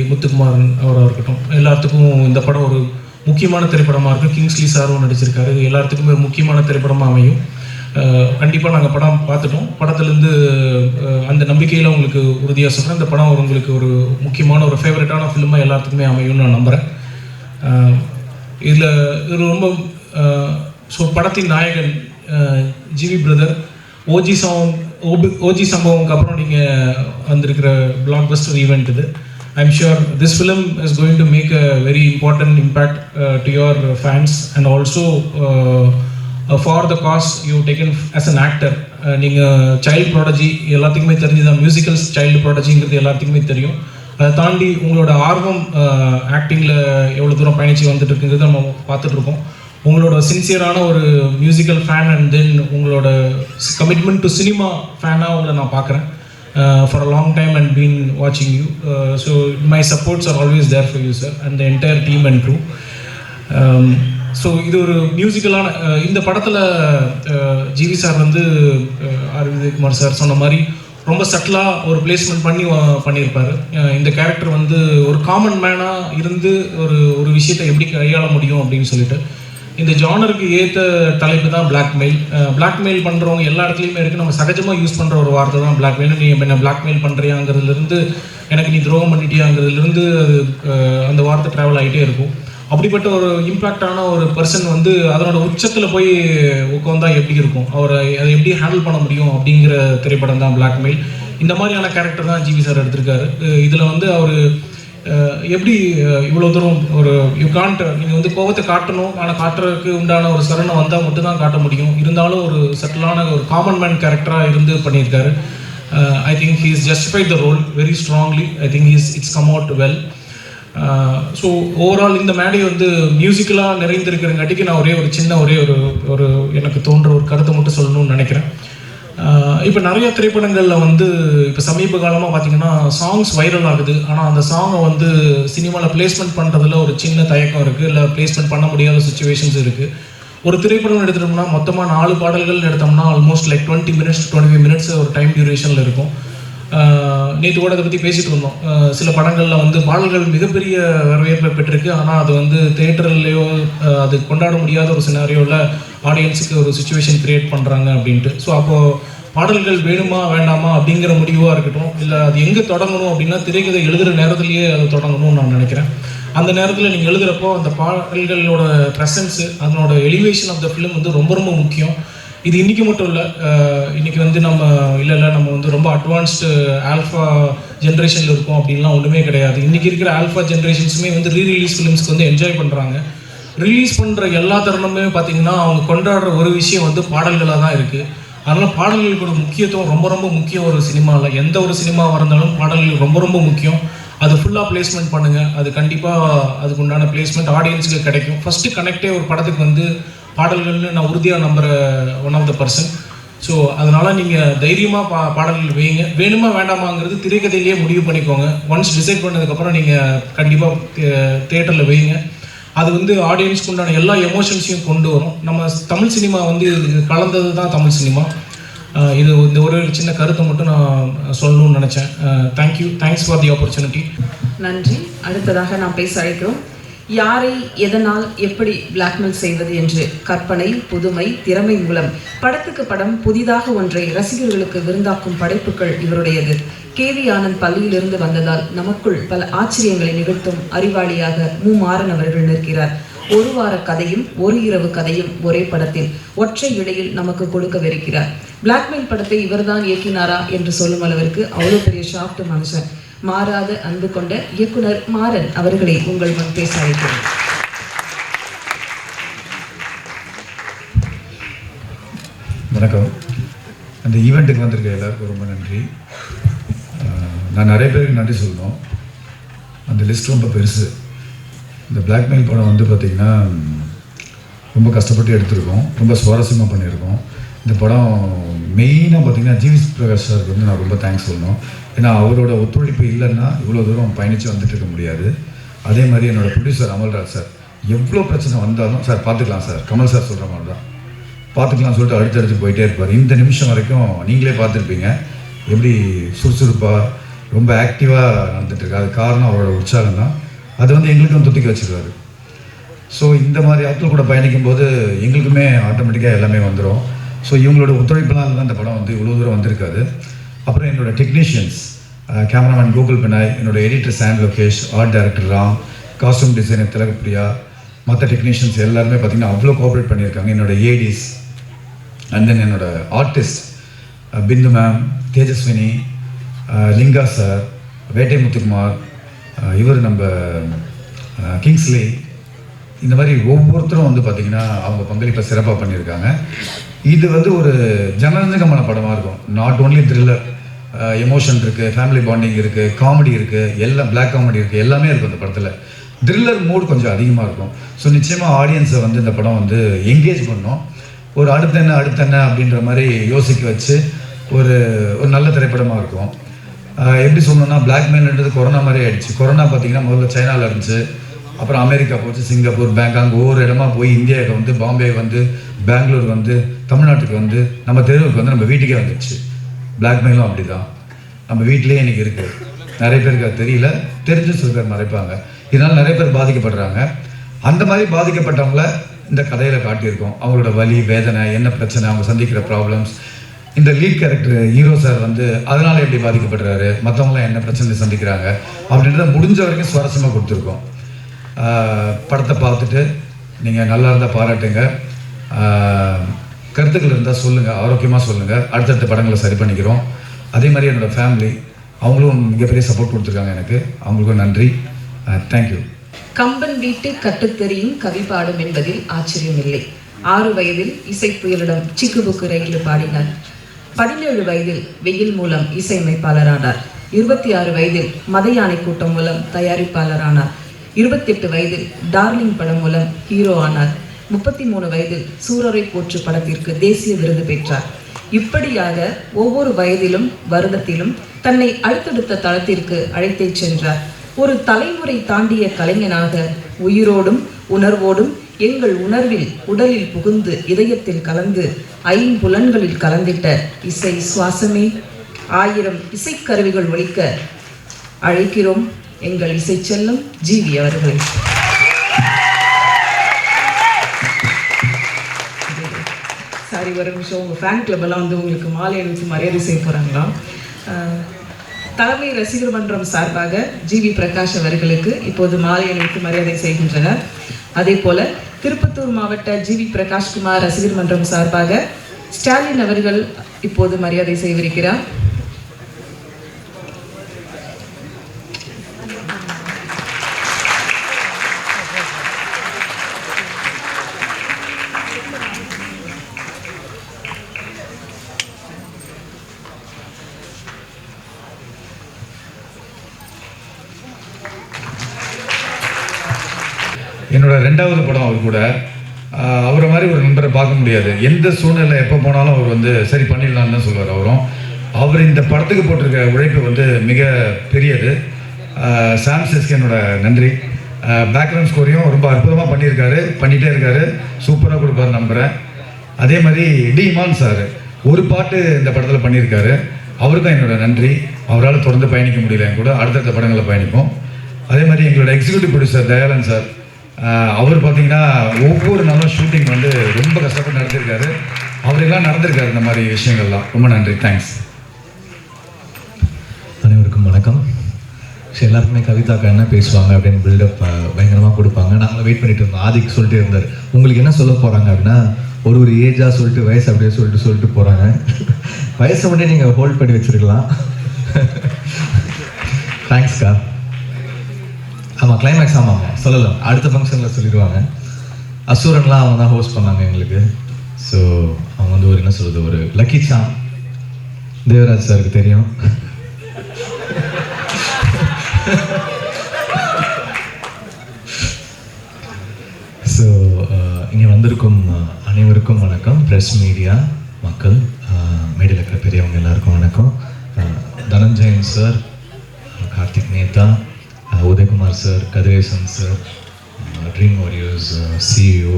முத்துக்குமார் அவராக இருக்கட்டும், எல்லாத்துக்கும் இந்த படம் ஒரு முக்கியமான திரைப்படமாக இருக்கும். கிங்ஸ்லி சாரும் நடிச்சிருக்காரு. எல்லாத்துக்குமே ஒரு முக்கியமான திரைப்படமாக அமையும். கண்டிப்பாக நாங்கள் படம் பார்த்துட்டோம். படத்துலேருந்து அந்த நம்பிக்கையில் உங்களுக்கு உறுதியாக சொல்கிறேன், இந்த படம் உங்களுக்கு ஒரு முக்கியமான ஒரு ஃபேவரட்டான ஃபிலிமாக எல்லாத்துக்குமே அமையும்னு நான் நம்புகிறேன். இதில் ரொம்ப ஸோ படத்தின் நாயகன் ஜிவி பிரதர் ஓஜி சம்பவம்க்கு அப்புறம் நீங்கள் வந்திருக்கிற பிளாக் பஸ்டர் ஈவெண்ட் இது. I'm sure this film is going to make a very important impact to your fans and also for the cause you taken as an actor. நீங்கள் child prodigy எல்லாத்துக்குமே தெரிஞ்சுதான், musicals child ப்ராடஜிங்கிறது எல்லாத்துக்குமே தெரியும். அதை தாண்டி உங்களோட ஆர்வம் ஆக்டிங்கில் எவ்வளோ தூரம் பயணிச்சு வந்துட்டு இருக்குங்கிறத நம்ம பார்த்துட்ருக்கோம். உங்களோட சின்சியரான ஒரு மியூசிக்கல் ஃபேன் அண்ட் தென் உங்களோட கமிட்மெண்ட் டு சினிமா ஃபேனாக உங்களை நான் பார்க்குறேன் for a long time and been வாட்சிங் you. So my supports are always there for you sir and the entire team and crew. So இது ஒரு மியூசிக்கலான இந்த படத்தில் ஜிவி சார் வந்து அரவிந்த் சார் சொன்ன மாதிரி ரொம்ப சட்டிலாக ஒரு பிளேஸ்மெண்ட் பண்ணியிருப்பார். இந்த கேரக்டர் வந்து ஒரு காமன் மேனாக இருந்து ஒரு விஷயத்தை எப்படி கையாள முடியும் அப்படின்னு சொல்லிட்டு இந்த ஜானருக்கு ஏற்ற தலைப்பு தான் பிளாக்மெயில். பிளாக்மெயில் பண்ணுறவங்க எல்லா இடத்துலையுமே இருக்குது. நம்ம சகஜமாக யூஸ் பண்ணுற ஒரு வார்த்தை தான் பிளாக்மெயில். நீ என்ன பிளாக்மெயில் பண்ணுறியாங்கிறதுலேருந்து எனக்கு நீ துரோகம் பண்ணிட்டியாங்கிறதுலேருந்து அது அந்த வார்த்தை ட்ராவல் ஆகிட்டே இருக்கும். அப்படிப்பட்ட ஒரு இம்பேக்டான ஒரு பர்சன் வந்து அதனோட உச்சத்தில் போய் உட்காந்தா எப்படி இருக்கும், அவரை அதை எப்படி ஹேண்டில் பண்ண முடியும் அப்படிங்கிற திரைப்படம் தான் பிளாக்மெயில். இந்த மாதிரியான கேரக்டர் தான் ஜிவி சார் எடுத்திருக்காரு. இதில் வந்து அவர் எப்படி இவ்வளோ தூரம் ஒரு நீங்கள் வந்து கோபத்தை காட்டணும், ஆனால் காட்டுறதுக்கு உண்டான ஒரு சரணை வந்தால் மட்டும்தான் காட்ட முடியும். இருந்தாலும் ஒரு சட்டிலான ஒரு காமன் மேன் கேரக்டராக இருந்து பண்ணியிருக்காரு. I think he is justified the role very strongly. I think it's come out well. So overall இந்த மேடை வந்து மியூசிக்கலாக நிறைந்திருக்கிறங்காட்டிக்கு நான் ஒரே ஒரு எனக்கு தோன்ற ஒரு கருத்தை மட்டும் சொல்லணும்னு நினைக்கிறேன். இப்போ நிறைய திரைப்படங்களில் வந்து இப்போ சமீப காலமாக பார்த்தீங்கன்னா சாங்ஸ் வைரல் ஆகுது, ஆனால் அந்த சாங்கை வந்து சினிமாவில் பிளேஸ்மெண்ட் பண்ணுறதுல ஒரு சின்ன தயக்கம் இருக்குது, இல்லை பிளேஸ்மெண்ட் பண்ண முடியாத சுச்சுவேஷன்ஸ் இருக்குது. ஒரு திரைப்படம் எடுத்துட்டோம்னா மொத்தமாக 4 பாடல்கள் எடுத்தோம்னா almost like 20 minutes to 25 minutes ஒரு டைம் டியூரேஷனில் இருக்கும். நேற்று கூட அதை பற்றி பேசிகிட்டு இருந்தோம். சில படங்களில் வந்து பாடல்கள் மிகப்பெரிய வரவேற்பை பெற்றிருக்கு, ஆனால் அது வந்து தேட்டர்லேயோ அது கொண்டாட முடியாத ஒரு சினாரியோவில் ஆடியன்ஸுக்கு ஒரு சுச்சுவேஷன் க்ரியேட் பண்ணுறாங்க அப்படின்ட்டு. ஸோ அப்போது பாடல்கள் வேணுமா வேண்டாமா அப்படிங்கிற முடிவாக இருக்கட்டும், இல்லை அது எங்கே தொடங்கணும் அப்படின்னா திரைக்கதை எழுதுகிற நேரத்துலேயே அதை தொடங்கணும்னு நான் நினைக்கிறேன். அந்த நேரத்தில் நீங்கள் எழுதுகிறப்போ அந்த பாடல்களோட ப்ரெசன்ஸு, அதனோட எலிவேஷன் ஆஃப் த ஃபிலிம் வந்து ரொம்ப ரொம்ப முக்கியம். இது இன்றைக்கி மட்டும் இல்லை, இன்றைக்கி வந்து நம்ம நம்ம வந்து ரொம்ப அட்வான்ஸ்டு ஆல்ஃபா ஜென்ரேஷனில் இருக்கோம் அப்படின்லாம் ஒன்றுமே கிடையாது. இன்றைக்கி இருக்கிற ஆல்ஃபா ஜென்ரேஷன்ஸுமே வந்து ரீரிலீஸ் ஃபிலிம்ஸ்க்கு வந்து என்ஜாய் பண்ணுறாங்க. ரிலீஸ் பண்ணுற எல்லா தருணமே பார்த்திங்கன்னா அவங்க கொண்டாடுற ஒரு விஷயம் வந்து பாடல்களாக தான் இருக்குது. அதனால் பாடல்களோட முக்கியத்துவம் ரொம்ப ரொம்ப முக்கியம். ஒரு சினிமாவில் எந்த ஒரு சினிமாவாக இருந்தாலும் பாடல்கள் ரொம்ப ரொம்ப முக்கியம். அது ஃபுல்லாக பிளேஸ்மெண்ட் பண்ணுங்கள், அது கண்டிப்பாக அதுக்கு உண்டான பிளேஸ்மெண்ட் ஆடியன்ஸுக்கு கிடைக்கும். ஃபஸ்ட்டு கனெக்டே ஒரு படத்துக்கு வந்து பாடல்கள்னு நான் உறுதியாக நம்புகிற one of the person. So அதனால் நீங்கள் தைரியமாக பாடல்கள் வைங்க. வேணுமா வேண்டாமாங்கிறது திரைக்கதையிலேயே முடிவு பண்ணிக்கோங்க. ஒன்ஸ் டிசைட் பண்ணதுக்கப்புறம் நீங்கள் கண்டிப்பாக தேட்டரில் வைங்க. அது வந்து ஆடியன்ஸ்க்கு உண்டான எல்லா எமோஷன்ஸையும் கொண்டு வரும். நம்ம தமிழ் சினிமா வந்து இது கலந்தது தான் தமிழ் சினிமா. இது இந்த ஒரு சின்ன கருத்தை மட்டும் நான் சொல்லணும்னு நினச்சேன். Thanks for the opportunity. நன்றி. அடுத்ததாக நாம் பேச அழைக்கிறோம். யாரை எதனால் எப்படி பிளாக்மெயில் செய்வது என்று கற்பனை, புதுமை, திறமை மூலம் படத்துக்கு படம் புதிதாக ஒன்றை ரசிகர்களுக்கு விருந்தாக்கும் படைப்புகள் இவருடையது. கேவி ஆனந்த் பள்ளியிலிருந்து வந்ததால் நமக்குள் பல ஆச்சரியங்களை நிகழ்த்தும் அறிவாளியாக மாறன் அவர்கள் நிற்கிறார். ஒரு வார கதையும் ஒரு இரவு கதையும் ஒரே படத்தில் ஒற்றை இடையில் நமக்கு கொடுக்கவிருக்கிறார். பிளாக்மெயில் படத்தை இவர்தான் இயக்கினாரா என்று சொல்லும் அளவிற்கு அவ்வளோ பெரிய ஷாஃப்ட் மனுஷன். மாறாத அன்பு கொண்ட இயக்குனர் மாறன் அவர்களை உங்கள் முன் பேச அழைக்கிறேன். வணக்கம். அந்த ஈவெண்ட்டுக்கு வந்திருக்க எல்லாருக்கும் ரொம்ப நன்றி. நான் நிறைய பேருக்கு நன்றி சொல்லணும். அந்த லிஸ்ட் ரொம்ப பெருசு. இந்த பிளாக்மெயில் படம் வந்து பார்த்திங்கன்னா ரொம்ப கஷ்டப்பட்டு எடுத்திருக்கோம், ரொம்ப சுவாரஸ்யமாக பண்ணியிருக்கோம். இந்த படம் மெயினாக பார்த்திங்கன்னா ஜிவி பிரகாஷ் சாருக்கு வந்து நான் ரொம்ப தேங்க்ஸ் சொல்லணும். ஏன்னா அவரோட ஒத்துழைப்பு இல்லைன்னா இவ்வளோ தூரம் பயணித்து வந்துட்டு இருக்க முடியாது. அதே மாதிரி என்னோடய ப்ரொடியூசர் அமல்ராஜ் சார் எவ்வளோ பிரச்சனை வந்தாலும் சார் பார்த்துக்கலாம் சார், கமல் சார் சொல்கிற மாதிரி தான் பார்த்துக்கலாம்னு சொல்லிட்டு அடுத்தடுத்து போயிட்டே இருப்பார். இந்த நிமிஷம் வரைக்கும் நீங்களே பார்த்துருப்பீங்க எப்படி சுறுசுறுப்பாக ரொம்ப ஆக்டிவாக நடந்துட்டுருக்கு. அது காரணம் அவரோட உற்சாகம் தான். அது வந்து எங்களுக்கும் துத்திக்க வச்சுருவாரு. ஸோ இந்த மாதிரி ஆட்கள் கூட பயணிக்கும் போது எங்களுக்குமே ஆட்டோமேட்டிக்காக எல்லாமே வந்துடும். ஸோ இவங்களோட ஒத்துழைப்புலாம் இருந்தால் இந்த படம் வந்து இவ்வளோ தூரம் வந்திருக்காது. அப்புறம் என்னோடய டெக்னீஷியன்ஸ், கேமராமேன் கோகுல் பினாய், என்னோடய editor San Lokesh, art director Ram, costume designer Thilagapriya, மற்ற டெக்னீஷியன்ஸ் எல்லாருமே பார்த்திங்கன்னா அவ்வளோ கோஆப்ரேட் பண்ணியிருக்காங்க. என்னோடய ஏடிஸ் அண்ட் தென் என்னோடய ஆர்டிஸ்ட் பிந்து மேம், தேஜஸ்வினி, லிங்கா சார், வேட்டை முத்துக்குமார், இவர் நம்ம கிங்ஸ்லி, இந்த மாதிரி ஒவ்வொருத்தரும் வந்து பார்த்திங்கன்னா அவங்க பங்களிப்பை சிறப்பாக பண்ணியிருக்காங்க. இது வந்து ஒரு ஜனரஞ்சகமான படமாக இருக்கும். நாட் ஓன்லி த்ரில்லர், எமோஷன் இருக்குது, ஃபேமிலி பாண்டிங் இருக்குது, காமெடி இருக்குது, எல்லாம் பிளாக் காமெடி இருக்குது, எல்லாமே இருக்கும் இந்த படத்தில். த்ரில்லர் மூட் கொஞ்சம் அதிகமாக இருக்கும். ஸோ நிச்சயமாக ஆடியன்ஸை வந்து இந்த படம் வந்து என்கேஜ் பண்ணோம். ஒரு அடுத்தென்ன அப்படின்ற மாதிரி யோசிக்க வச்சு ஒரு நல்ல திரைப்படமாக இருக்கும். எப்படி சொல்லணும்னா, பிளாக்மெயில்ன்றது கொரோனா மாதிரி ஆயிடுச்சு. கொரோனா பார்த்திங்கன்னா முதல்ல சைனாவில் இருந்துச்சு, அப்புறம் அமெரிக்கா போச்சு, சிங்கப்பூர், பேங்காக், ஒவ்வொரு இடமா போய் இந்தியாவுக்கு வந்து, பாம்பே வந்து, பெங்களூர் வந்து, தமிழ்நாட்டுக்கு வந்து, நம்ம தெருவுக்கு வந்து, நம்ம வீட்டுக்கே வந்துடுச்சு. பிளாக்மெயிலும் அப்படி தான் நம்ம வீட்டிலேயே இன்றைக்கி இருக்குது. நிறைய பேருக்கு அது தெரியல, தெரிஞ்சு சில பேர் மறைப்பாங்க. இதனால் நிறைய பேர் பாதிக்கப்படுறாங்க. அந்த மாதிரி பாதிக்கப்பட்டவங்கள இந்த கதையில் காட்டியிருக்கோம். அவங்களோட வலி, வேதனை, என்ன பிரச்சனை, அவங்க சந்திக்கிற ப்ராப்ளம்ஸ். இந்த லீட் கேரக்டர் ஹீரோ சார் வந்து அதனால் எப்படி பாதிக்கப்படுறாரு, மற்றவங்களாம் என்ன பிரச்சனை சந்திக்கிறாங்க அப்படின்றத முடிஞ்ச வரைக்கும் சுவாரஸ்யமாக கொடுத்துருக்கோம். படத்தை பார்த்துட்டு நீங்கள் நல்லா இருந்தால் பாராட்டுங்க, கருத்துக்கள் இருந்தால் சொல்லுங்கள், ஆரோக்கியமாக சொல்லுங்கள். அடுத்தடுத்த படங்களை சரி பண்ணிக்கிறோம். அதே மாதிரி என்னோடய ஃபேமிலி, அவங்களும் மிகப்பெரிய சப்போர்ட் கொடுத்துருக்காங்க எனக்கு. அவங்களுக்கும் நன்றி. தேங்க்யூ. கம்பன் வீட்டு கட்டுத்தெறியும் கவி பாடும் என்பதில் ஆச்சரியமில்லை. 6 வயதில் இசைப்புயலிடம் சிக்குபுக்கு ரயில் பாடினார். 17 வயதில் வெயில் மூலம் இசையமைப்பாளரானார். 26 வயதில் மத யானை கூட்டம் மூலம் தயாரிப்பாளரானார். 28 வயதில் டார்லிங் படம் மூலம் ஹீரோ ஆனார். 33 வயதில் சூரரை போற்று படத்திற்கு தேசிய விருது பெற்றார். இப்படியாக ஒவ்வொரு வயதிலும் வருடத்திலும் தன்னை அடுத்தடுத்த தளத்திற்கு அழைத்தே சென்றார். ஒரு தலைமுறை தாண்டிய கலைஞனாக உயிரோடும் உணர்வோடும் எங்கள் உணர்வில் உடலில் புகுந்து இதயத்தில் கலந்து ஐம்புலன்களில் கலந்திட்ட இசை சுவாசமே, 1000 இசைக்கருவிகள் ஒலிக்க அழைக்கிறோம் எங்கள் இசை செல்லும் ஜிவி அவர்களை. சாரி, ஒரு நிமிஷம். உங்கள் ஃபேன் கிளப் எல்லாம் வந்து உங்களுக்கு மாலை அணிவித்து மரியாதை செய்ய போகிறாங்களா? தலைமை ரசிகர் மன்றம் சார்பாக ஜிவி பிரகாஷ் அவர்களுக்கு இப்போது மாலை அணிவித்து மரியாதை செய்கின்றனர். அதே போல திருப்பத்தூர் மாவட்ட ஜிவி பிரகாஷ்குமார் ரசிகர் மன்றம் சார்பாக ஸ்டாலின் அவர்கள் இப்போது மரியாதை செய்திருக்கிறார். என்னோட 2வது படம் அவர் கூட. அவரை மாதிரி ஒரு நண்பரை பார்க்க முடியாது. எந்த சூழ்நிலை எப்போ போனாலும் அவர் வந்து சரி பண்ணிடலான்னு தான் சொல்லுவார் அவரும். அவர் இந்த படத்துக்கு போட்டிருக்க உழைப்பு வந்து மிக பெரியது. சாம்சஸ்க்கு என்னோட நன்றி. பேக்ரவுண்ட் ஸ்கோரையும் ரொம்ப அற்புதமாக பண்ணிகிட்டே இருக்காரு. சூப்பராக கொடுப்பார் நம்புகிறேன். அதே மாதிரி டி இமான் சார் ஒரு பாட்டு இந்த படத்தில் பண்ணியிருக்காரு. அவருக்கும் என்னோட நன்றி. அவரால் தொடர்ந்து பயணிக்க முடியல, என் கூட அடுத்தடுத்த படங்களில் பயணிப்போம். அதே மாதிரி எங்களோட எக்ஸிக்யூட்டிவ் ப்ரொடியூசர் தயாளன் சார், அவர் பார்த்தீங்கன்னா ஒவ்வொரு நாளும் ஷூட்டிங் வந்து ரொம்ப கஷ்டப்பட்டு நடத்திருக்காரு. அவரெல்லாம் நடந்திருக்காரு இந்த மாதிரி விஷயங்கள்லாம். ரொம்ப நன்றி, தேங்க்ஸ். அனைவருக்கும் வணக்கம். ஸோ எல்லாருக்குமே கவிதாக்கா என்ன பேசுவாங்க அப்படின்னு பில்டப் பயங்கரமாக கொடுப்பாங்க. நாங்களும் வெயிட் பண்ணிட்டு இருந்தோம். ஆதிக்கு சொல்லிட்டு இருந்தார், உங்களுக்கு என்ன சொல்ல போகிறாங்க அப்படின்னா, ஒரு ஏஜாக சொல்லிட்டு வயசு அப்படியே சொல்லிட்டு போகிறாங்க. வயசை மட்டும் நீங்கள் ஹோல்ட் பண்ணி வச்சுருக்கலாம். தேங்க்ஸ்க்கா. ஆமாம், கிளைமேக்ஸ் ஆமாம் சொல்லலாம், அடுத்த ஃபங்க்ஷனில் சொல்லிடுவாங்க. அசூரன்லாம் அவங்க தான் ஹோஸ்ட் பண்ணாங்க எங்களுக்கு. ஸோ அவங்க வந்து ஒரு என்ன சொல்கிறது, ஒரு லக்கி சாம். தேவராஜ் சாருக்கு தெரியும். ஸோ இங்கே வந்திருக்கும் அனைவருக்கும் வணக்கம். ப்ரெஸ், மீடியா, மக்கள், மேடையில் இருக்கிற பெரியவங்க எல்லாருக்கும் வணக்கம். Dhananjayan sir, Karthik Netha, Udhayakumar sir, Kathiresan sir, dream warriors CEO,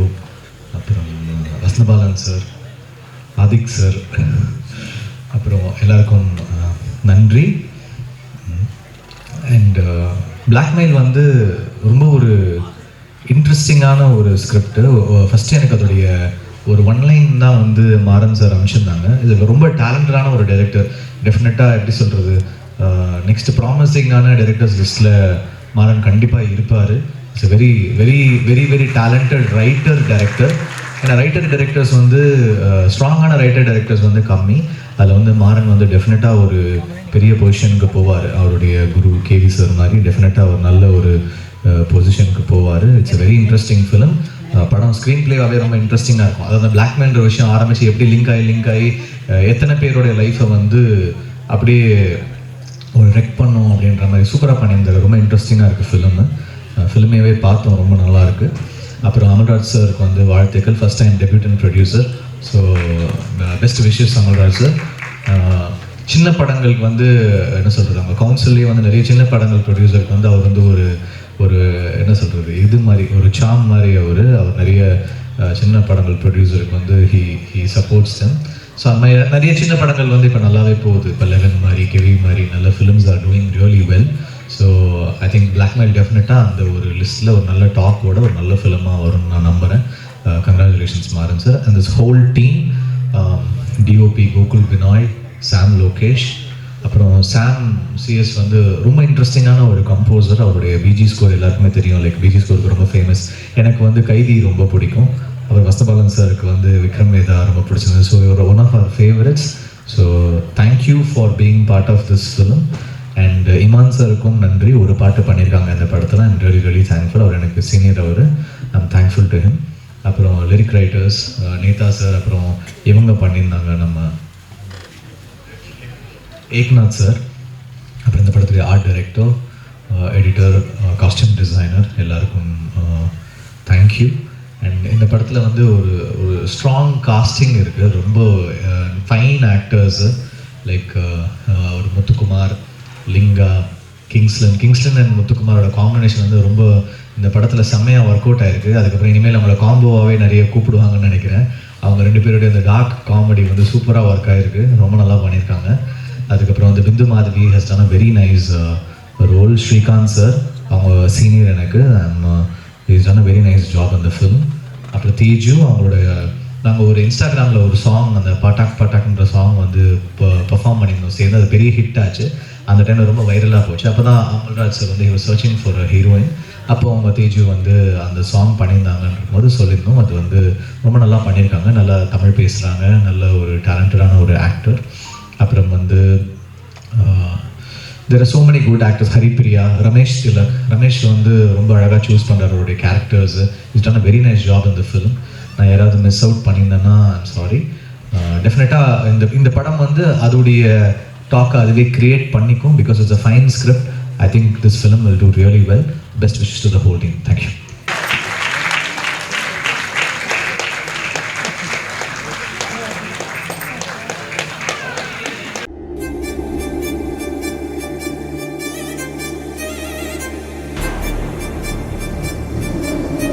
அப்புறம் வசந்தபாலன் சார், ஆதிக் சார், அப்புறம் எல்லாருக்கும் நன்றி. அண்ட் பிளாக்மெயில் வந்து ரொம்ப ஒரு இன்ட்ரெஸ்டிங்கான ஒரு ஸ்கிரிப்ட். ஃபஸ்ட்டு எனக்கு அதோடைய ஒரு ஒன்லைன் தான் வந்து மாறன் சார் அமைச்சிருந்தாங்க. இது ரொம்ப டேலண்டடான ஒரு டைரக்டர். டெஃபினட்டாக எப்படி சொல்கிறது, நெக்ஸ்ட் ப்ராமிசிங்கான டைரக்டர்ஸ் லிஸ்ட்டில் மாறன் கண்டிப்பாக இருப்பார். It's very very very very talented writer director. ஏன்னா ரைட்டர் டைரக்டர்ஸ் வந்து ஸ்ட்ராங்கான ரைட்டர் டைரக்டர்ஸ் வந்து கம்மி. அதில் வந்து மாறன் வந்து டெஃபினட்டாக ஒரு பெரிய பொசிஷனுக்கு போவார். அவருடைய குரு கேவி சார் மாதிரி டெஃபினட்டாக ஒரு நல்ல ஒரு பொசிஷனுக்கு போவார். It's very interesting film. படம் ஸ்க்ரீன் பிளேவாகவே ரொம்ப இன்ட்ரெஸ்டிங்காக இருக்கும். அதாவது பிளாக்மெயில்ன்ற விஷயம் ஆரம்பித்து எப்படி லிங்க் ஆகி எத்தனை பேருடைய லைஃப்பை வந்து அப்படியே ஒரு ரெக் பண்ணும் அப்படின்ற மாதிரி சூப்பராக பண்ணியிருந்தாரு. ரொம்ப இன்ட்ரெஸ்டிங்காக இருக்குது ஃபிலிமு. ஃபிலிமையவே பார்த்தோம், ரொம்ப நல்லாயிருக்கு. அப்புறம் அமல்ராஜ் சாருக்கு வந்து வாழ்த்துக்கள், first time debutant producer. So best wishes Amalraj sir. சின்ன படங்களுக்கு வந்து என்ன சொல்கிறது, அவங்க கவுன்சில்லேயே வந்து நிறைய சின்ன படங்கள் ப்ரொடியூசருக்கு வந்து அவர் வந்து ஒரு என்ன சொல்கிறது, இது மாதிரி ஒரு சாம் மாதிரி அவர் நிறைய சின்ன படங்கள் ப்ரொடியூசருக்கு வந்து ஹி சப்போர்ட்ஸ் தெம். ஸோ அந்த மாதிரி நிறைய சின்ன படங்கள் வந்து இப்போ நல்லாவே போகுது. இப்போ லெவன் மாதிரி, கெவி மாதிரி நல்ல films are doing really well. So I think blackmail டெஃபினட்டாக அந்த ஒரு லிஸ்ட்டில் ஒரு நல்ல டாக்கோட ஒரு நல்ல ஃபிலிமாக வரும்னு நான் நம்புகிறேன். Congratulations Maran sir and this whole team. DOP Gokul Binoy, Sam Lokesh, அப்புறம் சாம் சிஎஸ் வந்து ரொம்ப இன்ட்ரெஸ்டிங்கான ஒரு கம்போசர். அவருடைய பிஜி ஸ்கோர் எல்லாருக்குமே தெரியும். லைக் பிஜி ஸ்கோருக்கு ரொம்ப ஃபேமஸ். எனக்கு வந்து கைதி ரொம்ப பிடிக்கும். அப்புறம் வஸ்தபாலன் சாருக்கு வந்து விக்ரம் வேதா ரொம்ப பிடிச்சிருந்தது. ஸோ இவர் one of our favourites. So thank you for being part of this film. And Imman சாருக்கும் நன்றி, ஒரு பாட்டு பண்ணியிருக்காங்க இந்த படத்தில். I'm really really thankful. அவர் எனக்கு சீனியர். I'm thankful to him. அப்புறம் லிரிக் ரைட்டர்ஸ் நேதா சார், அப்புறம் இவங்க பண்ணியிருந்தாங்க நம்ம ஏக்நாத் சார், அப்புறம் இந்த படத்துடைய art director, editor, costume designer, எல்லாருக்கும் தேங்க்யூ. அண்ட் இந்த படத்தில் வந்து ஒரு ஸ்ட்ராங் காஸ்டிங் இருக்குது. ரொம்ப ஃபைன் ஆக்டர்ஸு லைக் ஒரு முத்துக்குமார், லிங்கா, கிங்ஸ்லன் அண்ட் முத்துக்குமாரோட காம்பினேஷன் வந்து ரொம்ப இந்த படத்தில் செம்மையாக ஒர்க் அவுட் ஆகிருக்கு. அதுக்கப்புறம் இனிமேல் அவங்கள காம்போவாகவே நிறைய கூப்பிடுவாங்கன்னு நினைக்கிறேன். அவங்க ரெண்டு பேருடைய அந்த டார்க் காமெடி வந்து சூப்பராக ஒர்க் ஆகிருக்கு, ரொம்ப நல்லா பண்ணியிருக்காங்க. அதுக்கப்புறம் வந்து Bindu Madhavi has done a very nice role. Srikanth sir அவங்க சீனியர் எனக்கு, is done a very nice job அந்த ஃபிலிம். அப்புறம் தேஜு அவங்களுடைய, நாங்கள் ஒரு இன்ஸ்டாகிராமில் ஒரு சாங், அந்த பட்டாக்ன்ற சாங் வந்து பர்ஃபார்ம் பண்ணியிருந்தோம் சேர்ந்து. அது பெரிய ஹிட் ஆச்சு. அந்த டைமில் ரொம்ப வைரலாக போச்சு. அப்போ தான் அமல்ராஜ் சார் வந்து he searching for a heroine. அப்போ அவங்க தேஜு வந்து அந்த சாங் பண்ணியிருந்தாங்கன்ற போது சொல்லியிருந்தோம். அது வந்து ரொம்ப நல்லா பண்ணியிருக்காங்க. நல்லா தமிழ் பேசுகிறாங்க, நல்ல ஒரு டேலண்டடான ஒரு ஆக்டர். அப்புறம் வந்து there are so many good actors. Haripriya, Ramesh Tilak. Ramesh வந்து ரொம்ப அழகாக சூஸ் பண்ணுறாரு அவருடைய characters. Is done a very nice job இந்த ஃபிலிம். நான் யாராவது மிஸ் அவுட் பண்ணியிருந்தேன்னா ஐம் சாரி. டெஃபினட்டாக இந்த படம் வந்து அதோடைய டாக்கை அதுவே கிரியேட் பண்ணிக்கும். Because it's a fine script. I think this film will do really well. Best wishes to the whole team. Thank you.